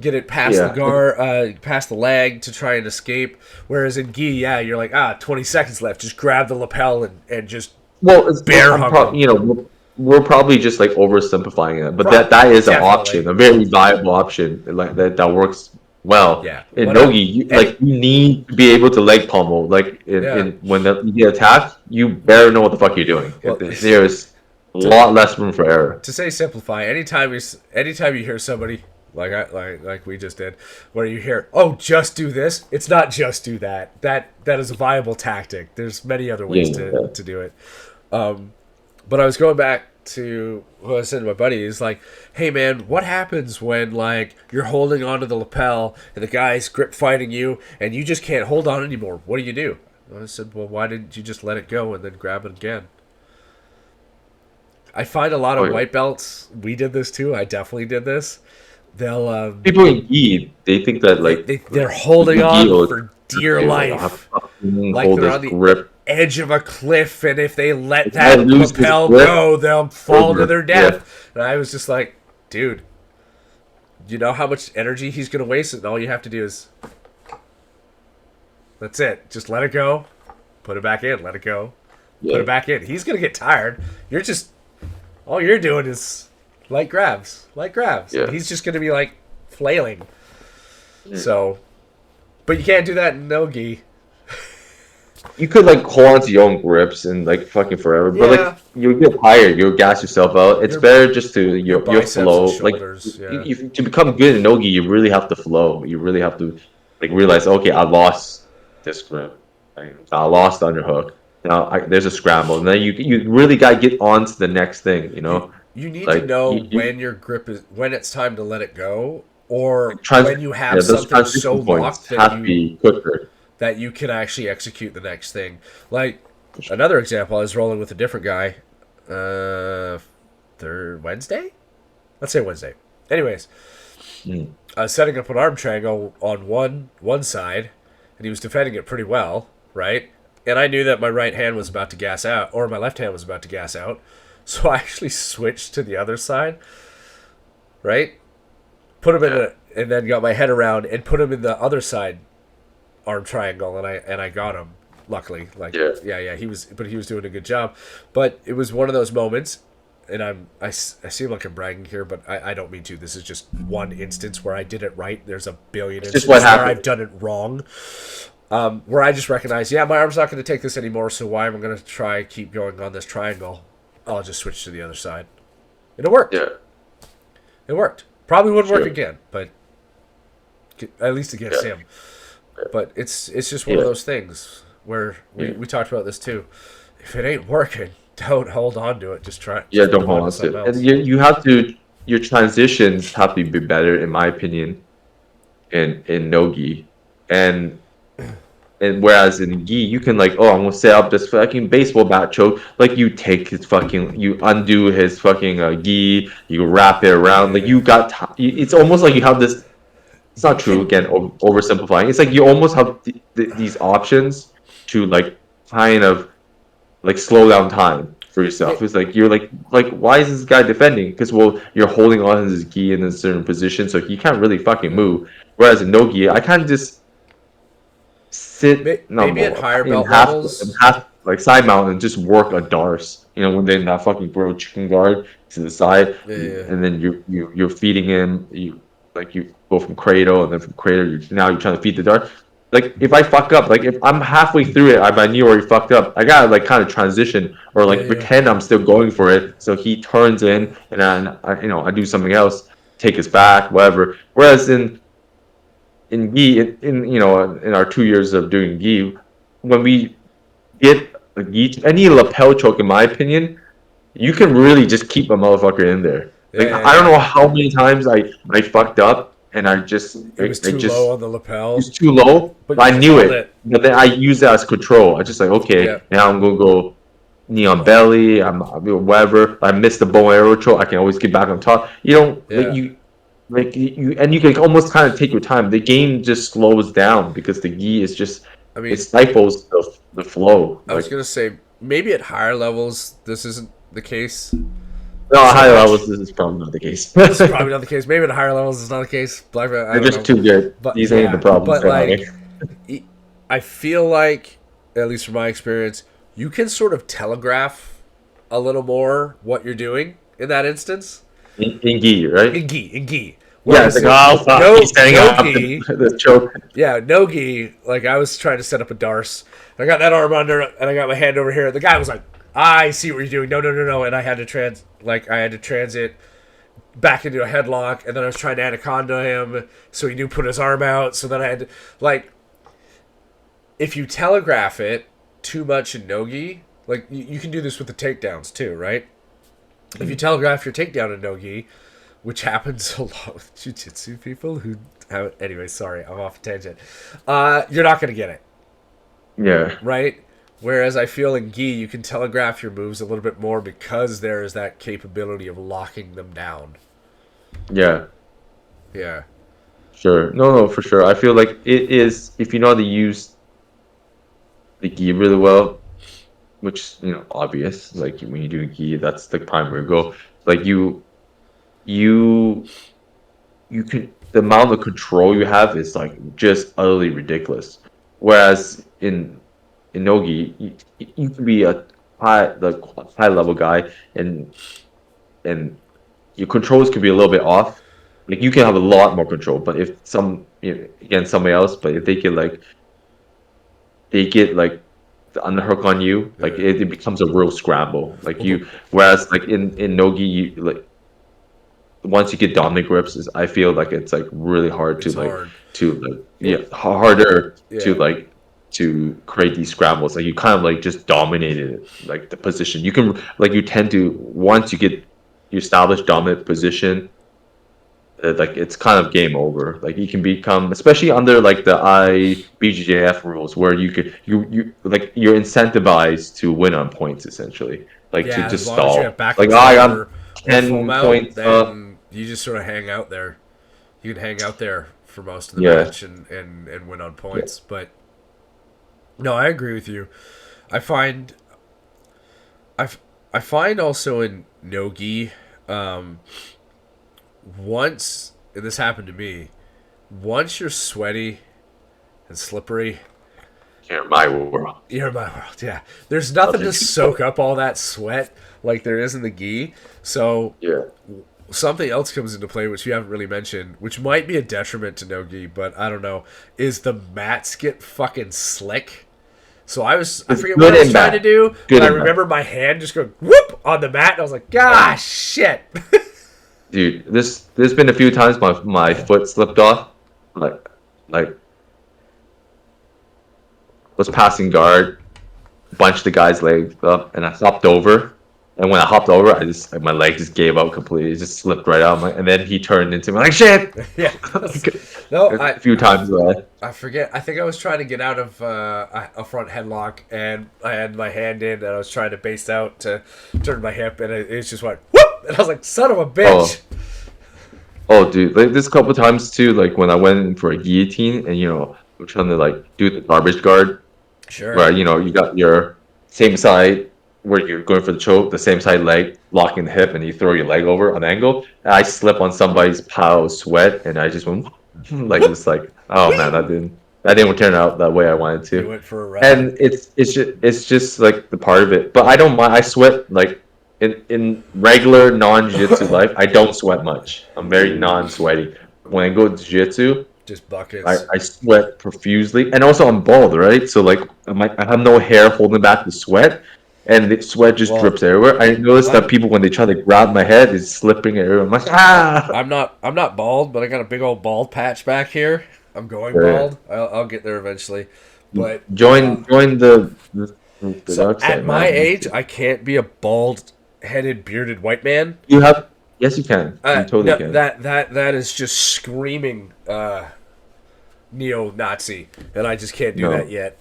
get it past the guard, past the leg to try and escape. Whereas in gi, you're like 20 seconds left. Just grab the lapel and just bear hug. We're probably just like oversimplifying it, but that is an option, a very viable option, like that works well. In no-gi, you need to be able to leg pummel. Like when you get attacked, you better know what the fuck you're doing. There's a lot less room for error. To say simplify, anytime you hear somebody like we just did, where you hear, "Oh, just do this," it's not just do that. That is a viable tactic. There's many other ways to do it. But I was going back to what I said to my buddy. He's like, hey man, what happens when like you're holding onto the lapel and the guy's grip fighting you and you just can't hold on anymore? What do? I said, well, why didn't you just let it go and then grab it again? I find a lot of white belts. We did this too. I definitely did this. They'll people in gi, they think that like they're holding on for dear life, like they're on the grip. Edge of a cliff, and if they let that lapel go, they'll fall to their death. Yeah. And I was just like, dude, you know how much energy he's going to waste, and all you have to do is, that's it. Just let it go, put it back in, let it go, put it back in. He's going to get tired. You're just, all you're doing is light grabs. Yeah. He's just going to be like flailing. Yeah. So, but you can't do that in no gi. You could like hold on to your own grips and like fucking forever, but like you get tired, you'll gas yourself out. It's better just to your flow. Like to become good in no gi, you really have to flow. You really have to like realize, okay, I lost this grip, I lost underhook. Now there's a scramble, and then you really gotta get on to the next thing. You know, you need to know when your grip is, when it's time to let it go, or when you have something so locked that you can actually execute the next thing. Like, another example, I was rolling with a different guy Wednesday? Let's say Wednesday. Anyways, I was setting up an arm triangle on one side, and he was defending it pretty well, right? And I knew that my right hand was about to gas out, or my left hand was about to gas out, so I actually switched to the other side, right? Put him in and then got my head around and put him in the other side arm triangle, and I got him, luckily. Like he was doing a good job. But it was one of those moments, and I seem like I'm bragging here, but I don't mean to. This is just one instance where I did it right. There's a billion instances where I've done it wrong, where I just recognize, my arm's not going to take this anymore, so why am I going to keep going on this triangle? I'll just switch to the other side. And it worked. It worked. Probably wouldn't work again, but at least against him. But it's just one of those things where we talked about this too. If it ain't working, don't hold on to it. Just try. Yeah, don't hold on to it. And you have to. Your transitions have to be better, in my opinion. In no gi, and whereas in gi, you can like, I'm gonna set up this fucking baseball bat choke. Like you take his fucking, you undo his fucking gi, you wrap it around. Like you got. It's almost like you have this. It's not true, again, oversimplifying. It's like you almost have these options to like kind of like slow down time for yourself. It's like you're like why is this guy defending? Because you're holding on to his gi in a certain position, so he can't really fucking move. Whereas in no gi, I kind of just sit at higher belt levels, like side mount and just work a darce. You know, when they're in that fucking bro chicken guard to the side, and then you're feeding him. You go from cradle, and then from cradle you're trying to feed the dart. Like if I fuck up, like if I'm halfway through it, I knew already fucked up. I gotta like kind of transition or like pretend I'm still going for it. So he turns in, and then I do something else, take his back, whatever. Whereas in gi, in our 2 years of doing gi, when we get a gi, any lapel choke, in my opinion, you can really just keep a motherfucker in there. I don't know how many times I fucked up, and I just it was too low on the lapel. It was too low, but I knew it. But then I used that as control. I just like, okay, now I'm gonna go knee on belly. I'm whatever. I missed the bow and arrow choke. I can always get back on top. You can almost kind of take your time. The game just slows down because the gi is just it stifles the flow. I was gonna say maybe at higher levels this isn't the case. No, at higher levels, this is probably not the case. This is probably not the case. Maybe at higher levels, it's not the case. They're just too good. But, these ain't the problem. But like, I feel like, at least from my experience, you can sort of telegraph a little more what you're doing in that instance. In gi, right? In gi. Yeah, it's like, he's setting up the choke. Yeah, no gi. Like, I was trying to set up a darce. I got that arm under, and I got my hand over here. The guy was like, I see what you're doing. No. And I had to transit back into a headlock, and then I was trying to anaconda him, so he knew put his arm out. So then I had to, like, if you telegraph it too much in no gi, Like, you can do this with the takedowns, too, right? If you telegraph your takedown in no gi, which happens a lot with jiu-jitsu people who have... Anyway, sorry, I'm off a tangent. You're not going to get it. Yeah. Right? Whereas I feel in gi, you can telegraph your moves a little bit more because there is that capability of locking them down. Yeah. Yeah. Sure. No, for sure. I feel like it is, if you know how to use the gi really well, which, obvious, like when you do gi, that's the primary goal. Like you, the amount of control you have is like just utterly ridiculous. Whereas in nogi, you can be a high level guy, and your controls could be a little bit off. Like you can have a lot more control, but if against somebody else, but if they get the underhook on you, like it becomes a real scramble. Like whereas like in nogi, once you get dominant grips, I feel like it's like really hard It's hard. harder to Yeah. to create these scrambles. Like you kind of like just dominated like the position. You can like you tend to once you establish dominant position, like it's kind of game over. Like you can become, especially under like the IBJJF rules, where you could like you're incentivized to win on points essentially, like to Yeah, as just long as you stall. have back Like control I got or full 10 mount, points up. then you just sort of hang out there. You can hang out there for most of the Yeah, match and win on points. But no, I agree with you. I find I, I find also in no-gi, once, and this happened to me, once you're sweaty and slippery, yeah, my world. you're in my world. Yeah, there's nothing to soak up all that sweat like there is in the gi. So Yeah. something else comes into play, which you haven't really mentioned, which might be a detriment to no-gi, but I don't know, is the mats get fucking slick. So I forget what I was trying to do, but I remember my hand just going whoop on the mat, and I was like, gosh, shit. Dude, there's been a few times my foot slipped off, like was passing guard, bunch the guy's legs up, and I hopped over. And when I hopped over, my leg just gave out completely. It just slipped right out. And then he turned into me like shit. Yeah. No, A few times. I forget. I think I was trying to get out of a front headlock, and I had my hand in, and I was trying to base out to turn my hip, and it just went whoop, and I was like, son of a bitch. Oh, dude, like this couple times too. Like when I went in for a guillotine, and I'm trying to like do the garbage guard. Sure. Where you got your same side where you're going for the choke, the same side leg locking the hip, and you throw your leg over on angle. And I slip on somebody's pile of sweat, and I just went like this, like, oh man, that didn't turn out that way I wanted to. You went for a ride. And it's just like the part of it. But I don't mind. I sweat like in regular non-jiu-jitsu life. I don't sweat much. I'm very non-sweaty. When I go to jiu-jitsu, just buckets. I sweat profusely, and also I'm bald, right? So like I have no hair holding back the sweat, and the sweat just drips everywhere. I noticed that people, when they try to grab my head, is slipping everywhere. I'm like, ah. I'm not bald, but I got a big old bald patch back here. I'm going bald. I'll get there eventually. But join the so dark side, at my age, I can't be a bald-headed, bearded white man. Yes, you can. You totally can. That is just screaming neo-Nazi, and I just can't do that yet.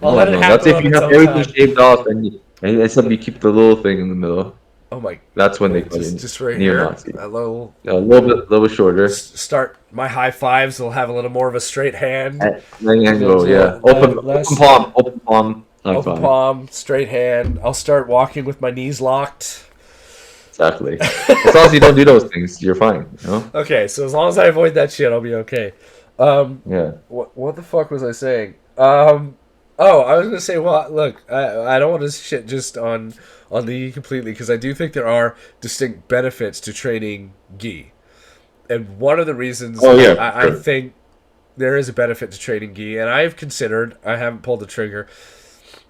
I'll let it happen. That's if you have everything shaved off, and except you keep the little thing in the middle. Oh my! That's when they call it just right neo-Nazi. here. A little shorter. Start my high fives. Will have a little more of a straight hand. Yeah. Open palm. Open palm, straight hand. I'll start walking with my knees locked. Exactly. As long as you don't do those things, you're fine. Okay, so as long as I avoid that shit, I'll be okay. Yeah. What the fuck was I saying? I was gonna say, well, look, I don't want to shit just on the completely, because I do think there are distinct benefits to training gi, and one of the reasons I think there is a benefit to training gi, and I've considered, I haven't pulled the trigger,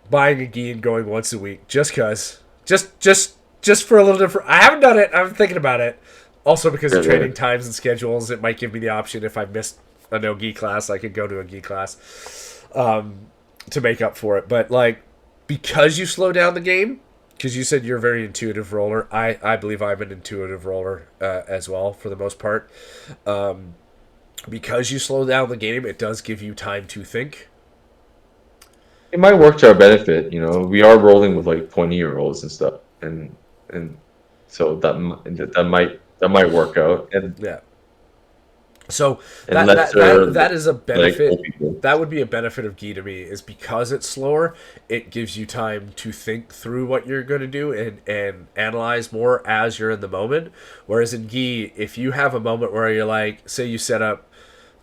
buying a gi and going once a week, just for a little different. I haven't done it. I'm thinking about it. Also because of training times and schedules, it might give me the option, if I missed a no gi class, I could go to a gi class to make up for it. But like, because you slow down the game, because you said you're a very intuitive roller. I believe I'm an intuitive roller as well for the most part. Because you slow down the game, it does give you time to think. It might work to our benefit. We are rolling with like 20-year-olds and stuff, and so that might work out, and Yeah. So and lesser that is a like benefit. old people. That would be a benefit of gi to me is because it's slower. It gives you time to think through what you're going to do and analyze more as you're in the moment. Whereas in gi, if you have a moment where you're like, say you set up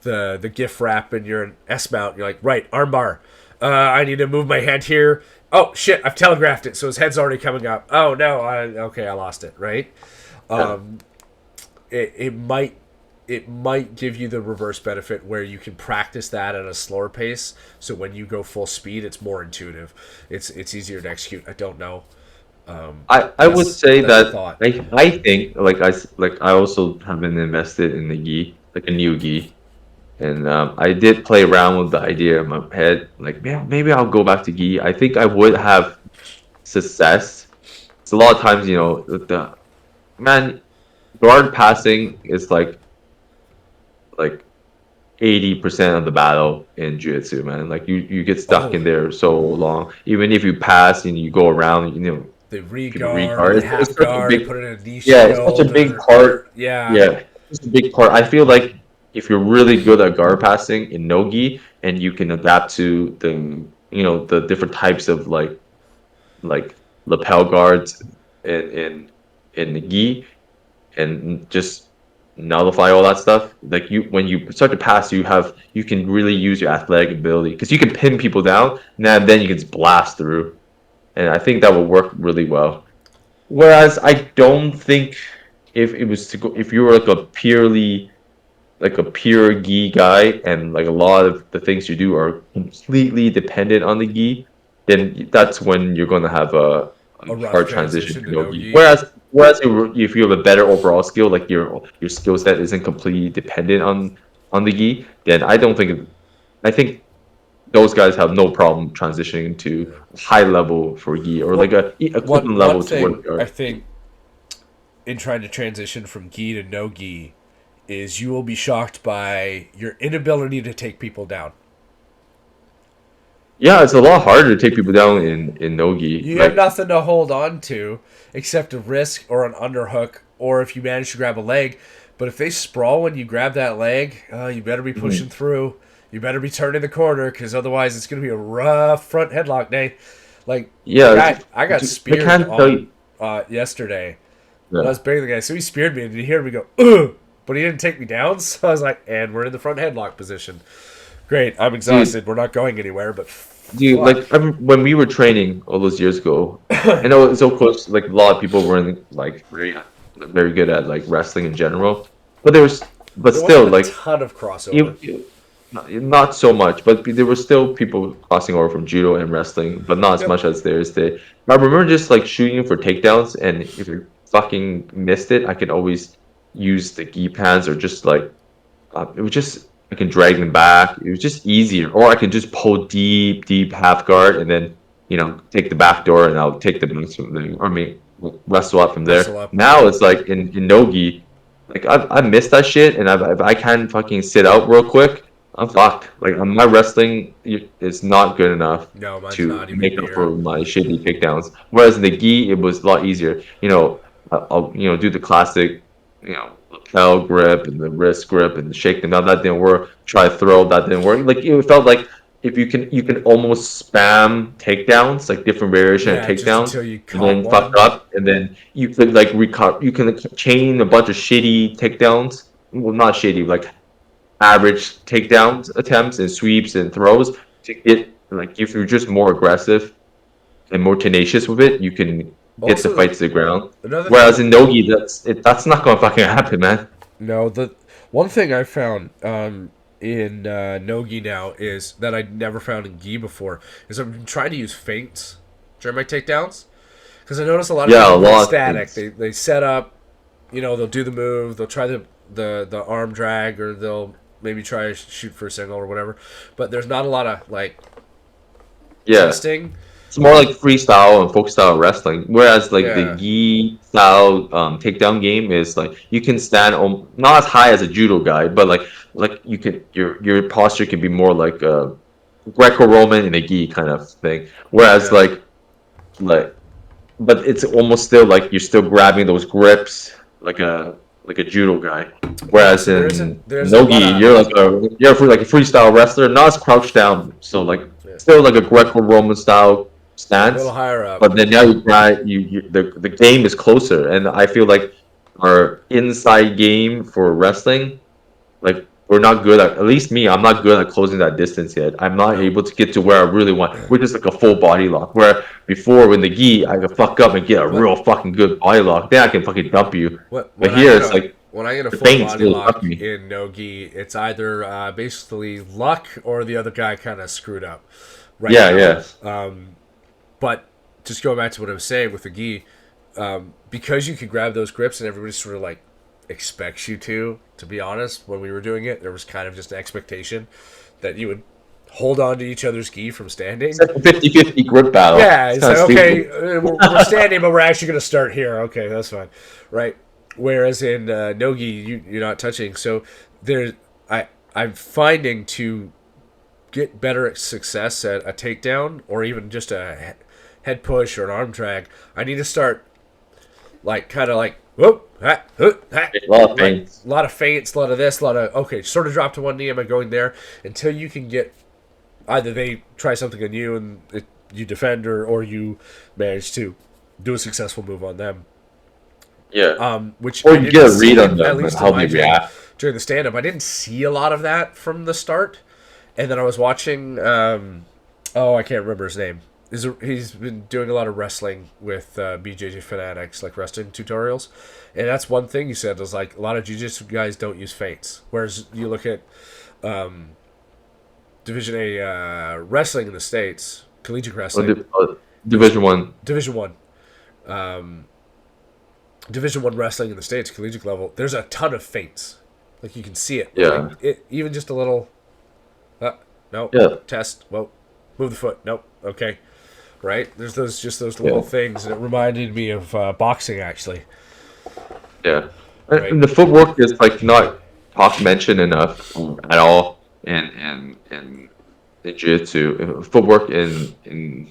the GIF wrap and you're an S mount, you're like, right, armbar. I need to move my hand here. Oh shit, I've telegraphed it, so his head's already coming up. Oh no, I lost it. Right. Yeah. It might give you the reverse benefit where you can practice that at a slower pace. So when you go full speed, it's more intuitive. It's easier to execute. I don't know. I would say That's a that thought. I think like I also have been invested in the gi, like a new gi. And I did play around with the idea in my head, like, man, maybe I'll go back to gi. I think I would have success. It's a lot of times, the man guard passing is like 80% of the battle in jiu-jitsu, man. Like you get stuck Oh, in there so long. Even if you pass and you go around, the people re-guard or re-guard. the It's half such a guard, big, put it in a knee yeah, it's such a shield, big or part. yeah. Yeah, it's a big part. I feel like if you're really good at guard passing in no-gi and you can adapt to the different types of like lapel guards in the gi and just nullify all that stuff. Like when you start to pass, you can really use your athletic ability because you can pin people down, and then you can just blast through. And I think that will work really well. Whereas I don't think if it was to go, if you were like a pure gi guy and like a lot of the things you do are completely dependent on the gi, then that's when you're going to have A a rough hard transition transition to to no no gi. gi. Whereas if you have a better overall skill, like your skill set isn't completely dependent on the gi, then I think those guys have no problem transitioning to high level for gi or like Well, a one equivalent one level to what thing they are. I think in trying to transition from gi to no gi is you will be shocked by your inability to take people down. Yeah, it's a lot harder to take people down in no gi. You have Like, nothing to hold on to except a wrist or an underhook, or if you manage to grab a leg. But if they sprawl when you grab that leg, you better be pushing mhm. through. You better be turning the corner because otherwise it's going to be a rough front headlock day. Like the Yeah, guy, I got I speared can't tell you. yesterday. And I Yeah. was bigger than the guy, so he speared me, and he heard me go, ugh! But he didn't take me down, so I was like, and we're in the front headlock position. Great, I'm Dude, exhausted. We're not going anywhere, but dude, fuck. like when we were training all those years ago, I know it's of course like a lot of people weren't like very good at like wrestling in general, but but There still wasn't a like ton of crossover. not so much, but there were still people crossing over from judo and wrestling, but not as Yep. much as there is today. I remember just like shooting for takedowns, and if you fucking missed it, I could always use the gi pans or just like it was just I can drag them back. It was just easier, or I can just pull deep, deep half guard and then take the back door and I'll take the moves from there. Or I mean wrestle up from Wrestle there. up, yep. Now it's like in nogi, like I missed that shit, and if I can fucking sit out real quick, I'm fucked. Like my wrestling is not good enough No, mine's to not even make up near. for my shitty takedowns. Whereas in the gi, it was a lot easier. I'll do the classic, lapel grip and the wrist grip and shake them down. That didn't work. Try throw, that didn't work. Like it felt like if you can almost spam takedowns, like different variation of Yeah, just takedowns, until you and caught then fuck one. up, and then you could like recover. You can chain a bunch of shitty takedowns. Well, not shitty, like average takedowns attempts and sweeps and throws to get like if you're just more aggressive and more tenacious with it, you can get the Also, fight to the ground. another Whereas thing. in Nogi, that's not gonna fucking happen, man. No, the one thing I found in no-gi now is that I never found in gi before is I'm trying to use feints during my takedowns because I notice a lot of Yeah, people a play lot of static. things. They set up, they'll do the move, they'll try the arm drag, or they'll maybe try to shoot for a single or whatever. But there's not a lot of like Yeah, testing. it's more like freestyle and folk style wrestling. Whereas like the Yeah, gi style takedown game is like you can stand not as high as a judo guy, but like you can your posture can be more like a Greco-Roman in a gi kind of thing. Whereas yeah. like but it's almost still like you're still grabbing those grips like a judo guy. Yeah, Whereas so in there's a lot nogi, of you're like a freestyle wrestler, not as crouched down, so like yeah, still like a Greco-Roman style a little stance. higher up. But then now the game is closer, and I feel like our inside game for wrestling, like we're not good at least me, I'm not good at closing that distance yet. I'm not No. able to get to where I really want, which is like a full body lock. Where before in the gi, I could fuck up and get a What real fucking good body lock. Then I can fucking dump you. what But when I here get it's a like when I get a the full feints body really fuck lock me. in no gi, it's either basically luck or the other guy kind of screwed up right Yeah, now. yeah. But just going back to what I was saying with the gi, because you could grab those grips and everybody sort of like expects you to. To be honest, when we were doing it, there was kind of just an expectation that you would hold on to each other's gi from It's standing. like a 50-50 grip battle. Yeah, It's it's kind like of okay, stupid. we're standing, but we're actually going to start here. Okay, that's fine, right? Whereas in nogi, you're not touching. So there's I'm finding to get better at success at a takedown or even just a head push or an arm drag. I need to start like kind of like whoop, ha, hoop, ha, A lot of like feints. a lot of feints, a lot of this, a lot of okay. Sort of drop to one knee. Am I going there until you can get either they try something on you and you defend or you manage to do a successful move on them. Yeah. Which Or I you didn't get a see read on at them and least in how my they gym react. during the stand up. I didn't see a lot of that from the start. And then I was watching, I can't remember his name. He's been doing a lot of wrestling with BJJ Fanatics, like wrestling tutorials. And that's one thing he said was like a lot of jiu-jitsu guys don't use feints. Whereas you look at Division A wrestling in the States, collegiate Or wrestling, Division One. Division One. Division One wrestling in the States, collegiate level, there's a ton of feints. Like you can see it. Like Yeah. it even just a little no, Yeah. test. Whoa. Move the foot. Nope. Okay. Right? There's those Yeah. little things and it reminded me of boxing actually. Yeah. Right? And the footwork is like not talk mentioned enough at all in jiu-jitsu. Footwork in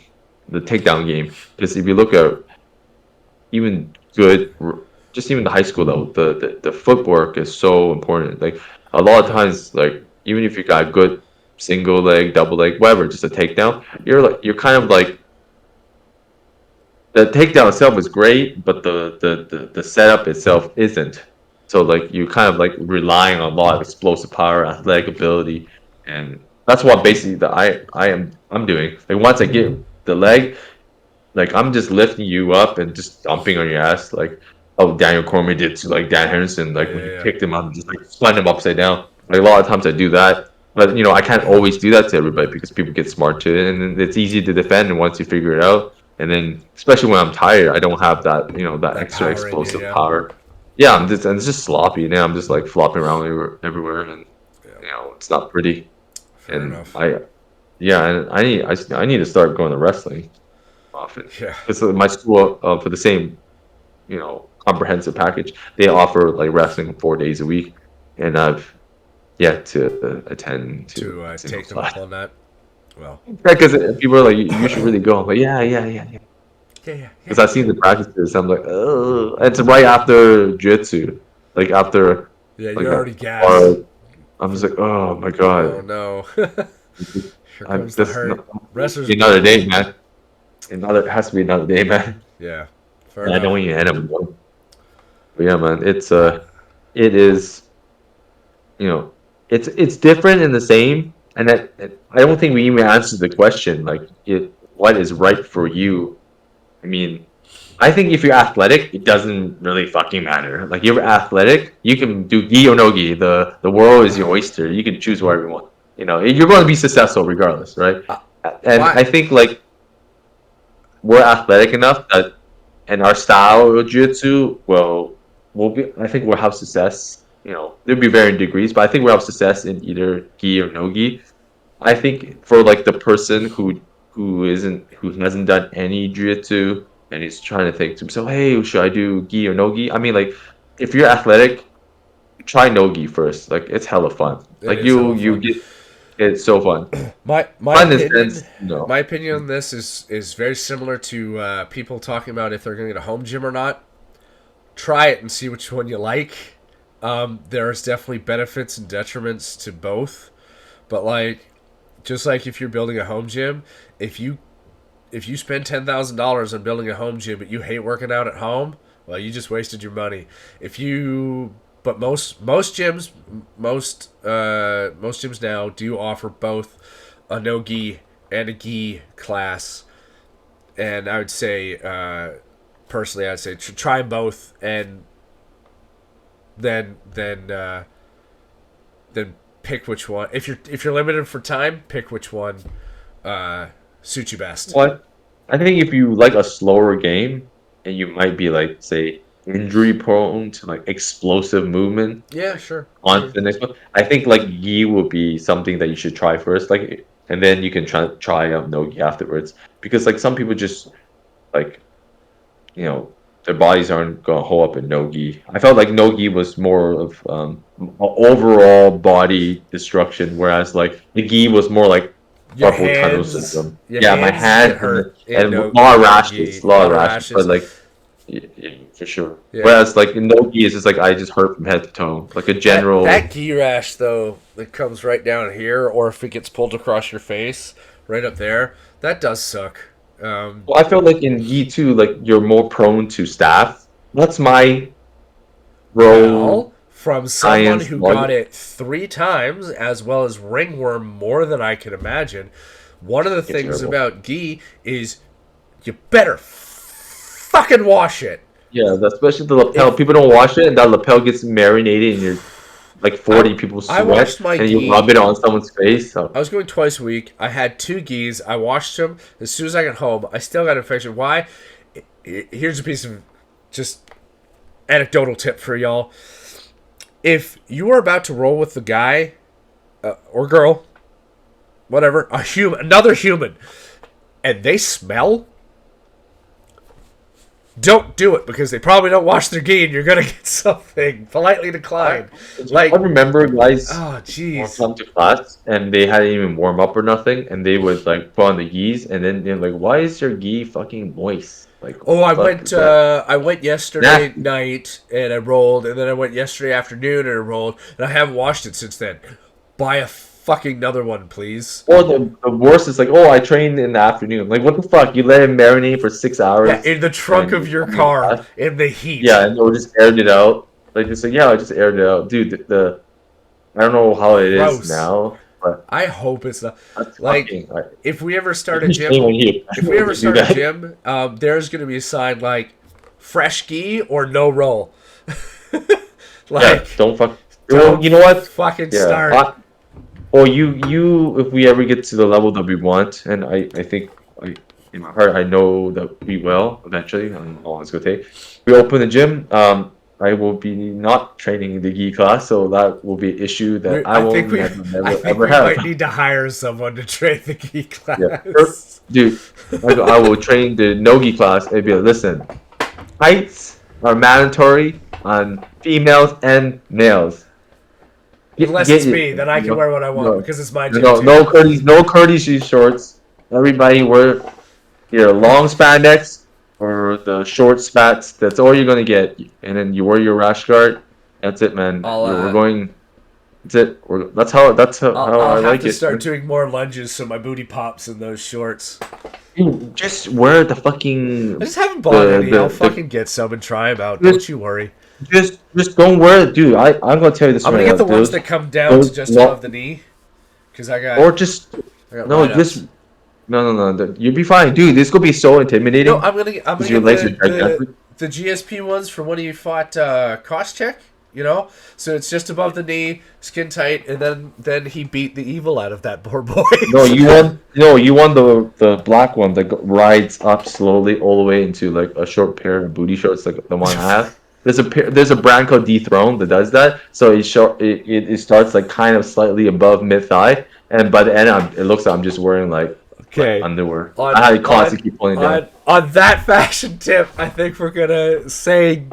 the takedown game. Because if you look at even good just even the high school level, the footwork is so important. Like a lot of Yeah. times, like even if you got good single leg, double leg, whatever, just a takedown, you're kind of like the takedown itself is great, but the setup itself isn't. So like you kind of like relying on a lot of explosive power, athletic ability, and that's what basically I'm doing. Like once I get the leg, like I'm just lifting you up and just dumping on your ass, like how Daniel Cormier did to like Dan Henderson, Yeah, like when he yeah, picked him up and just like spun him upside down. Like a lot of times I do that, but I can't always do that to everybody because people get smart to it, and then it's easy to defend. And once you figure it out, and then especially when I'm tired, I don't have that that that extra power in you, explosive yeah. power. Yeah, and it's just sloppy. Now I'm just like flopping around everywhere, and Yeah. it's not pretty. Fair And enough. yeah, and I need to start going to wrestling often. Yeah. Because my school, for the same, comprehensive package, they offer like wrestling 4 days a week, and I've yet to attend to To a single take them up class. on that. Well. Because people are like, you should really go. I'm like, yeah, yeah, yeah, yeah. Yeah, yeah, Because I've seen the practices, I'm like, oh, it's right after jiu-jitsu, like after yeah, like you're already gassed. hard. I'm just like, oh my god, Oh no. Here I'm comes the just hurt. Wrestlers another blues. day, man. It has to be another day, man. Yeah. Fair And I enough. don't even end up going. But yeah, man, it is, you know, it's different and the same, and I don't think we even answered the question like what is right for you. I mean, I think if you're athletic, it doesn't really fucking matter. Like you're athletic, you can do gi or no gi. The world is your oyster. You can choose whatever you want. You're going to be successful regardless, right? And Why? I think like we're athletic enough that, and our style of jiu-jitsu will be. I think we'll have success. There'll be varying degrees, but I think we'll have success in either gi or no gi. I think for like the person who who hasn't done any jiu-jitsu and he's trying to think to himself, hey, should I do gi or no gi? I mean, like, if you're athletic, try no gi first. Like, it's hella fun. It Like, is hella fun. it's so fun. My Fun in the opinion, sense, no. my opinion on this is very similar to people talking about if they're going to get a home gym or not. Try it and see which one you like. There's definitely benefits and detriments to both, but like, just like if you're building a home gym, if you spend $10,000 on building a home gym but you hate working out at home, well, you just wasted your money. But most gyms, most gyms now do offer both a no gi and a gi class, and I would say, personally, I'd say try both, and then pick which one. If you're limited for time, pick which one suits you best. What? I think if you like a slower game and you might be like, say, injury prone to like explosive movement Yeah, sure. on to the next one, I think like gi will be something that you should try first, like, and then you can try out no gi afterwards. Because like some people just like, their bodies aren't gonna hold up in no gi. I felt like no gi was more of overall body destruction, whereas like the gi was more like Your carpal tunnel hands, syndrome. your Yeah, my hands hand get hurt and in a no lot of gi. rashes, but like, yeah, for sure. Yeah. Whereas like in no gi, it's just like I just hurt from head to toe, like a general. That gi rash though, that comes right down here, or if it gets pulled across your face, right up there, that does suck. Well, I felt like in gi too, like you're more prone to staph. That's my bro Well, from someone science who logic. got it 3 times, as well as ringworm more than I can imagine, one of the things Terrible. about gi is you better fucking wash it. Yeah, especially the lapel. People don't wash it, and that lapel gets marinated in your like 40 people's I sweat, washed my and you gi. rub it on someone's face. So. I was going twice a week. I had 2 gis. I washed them. As soon as I got home, I still got infection. Why? Here's a piece of just anecdotal tip for y'all. If you are about to roll with the guy or girl, whatever, another human, and they smell, don't do it, because they probably don't wash their gi and you're gonna get something. Politely declined. I remember guys Oh jeez. come to class and they hadn't even warm up or nothing, and they would like put on the gis, and then they're like, "Why is your gi fucking moist?" Like, Oh, what the fuck is that? I went yesterday Nasty. night and I rolled, and then I went yesterday afternoon and I rolled, and I haven't washed it since then. Buy a fucking another one, please. Or the worst is like, "Oh, I trained in the afternoon." Like, what the fuck? You let it marinate for 6 hours? Yeah, in the trunk and of your you car come back? in the heat. Yeah, and or just aired it out. Like, just like, yeah, I just aired it out, dude. The I don't know how it Gross. is now, but I hope it's not. that's Like, fucking. if we ever start a There's gym, anyone here if we ever to do start a that. gym, there's gonna be a sign like fresh gi or no roll. Yeah, Like, don't fuck. don't Well, you know what? fucking Yeah. start. Or you, if we ever get to the level that we want, and I think, in my heart, I know that we will eventually. I don't know how long it's gonna take. We open the gym. I will be not training the gi class, so that will be an issue that I will never I think ever we have. might need to hire someone to train the gi class. Yeah. Dude, I will train the no-gi class and be like, listen, heights are mandatory on females and males. Unless it's me, then I can wear what I want because it's my gym. No courtesy shorts. Everybody wear your long spandex or the short spats. That's all you're gonna get, and then you wear your rash guard. That's it, man. We're going. That's it. That's how I'll I have like to it. start doing more lunges so my booty pops in those shorts. Dude, just wear the fucking. I just haven't bought any. I'll the- fucking get some and try them out. Don't you worry. Just don't wear it, dude. I'm gonna tell you this I'm gonna right get the now, ones those- that come down to those just lo- above the knee, because I got. or just I got no, wide-ups. just no. You'll be fine, dude. This could be so intimidating. No, I'm gonna Because your legs are gigantic. the GSP ones for when you fought cost check. You know, so it's just above the knee, skin tight, and then he beat the evil out of that poor boy. No, you won the black one that rides up slowly all the way into like a short pair of booty shorts, like the one I have. There's a brand called Dethrone that does that. So it starts like kind of slightly above mid thigh, and by the end it looks like I'm just wearing like Okay. underwear. I constantly keep pulling down. On that fashion tip, I think we're gonna say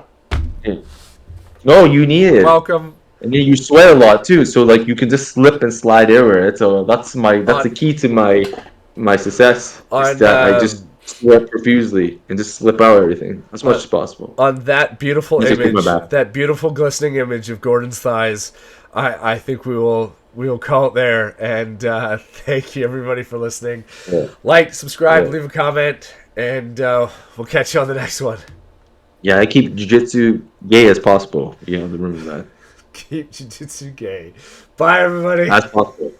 no, you need it. Welcome. And then you sweat a lot too, so like you can just slip and slide everywhere. So that's the key to my success. Is that I just sweat profusely and just slip out everything as much as possible. On that beautiful image, that beautiful glistening image of Gordon's thighs, I think we will call it there. And thank you everybody for listening. Yeah. Like, subscribe, leave a comment, and we'll catch you on the next one. Yeah, I keep jiu-jitsu gay as possible. You have to remember that. Keep jiu-jitsu gay. Bye everybody. As possible.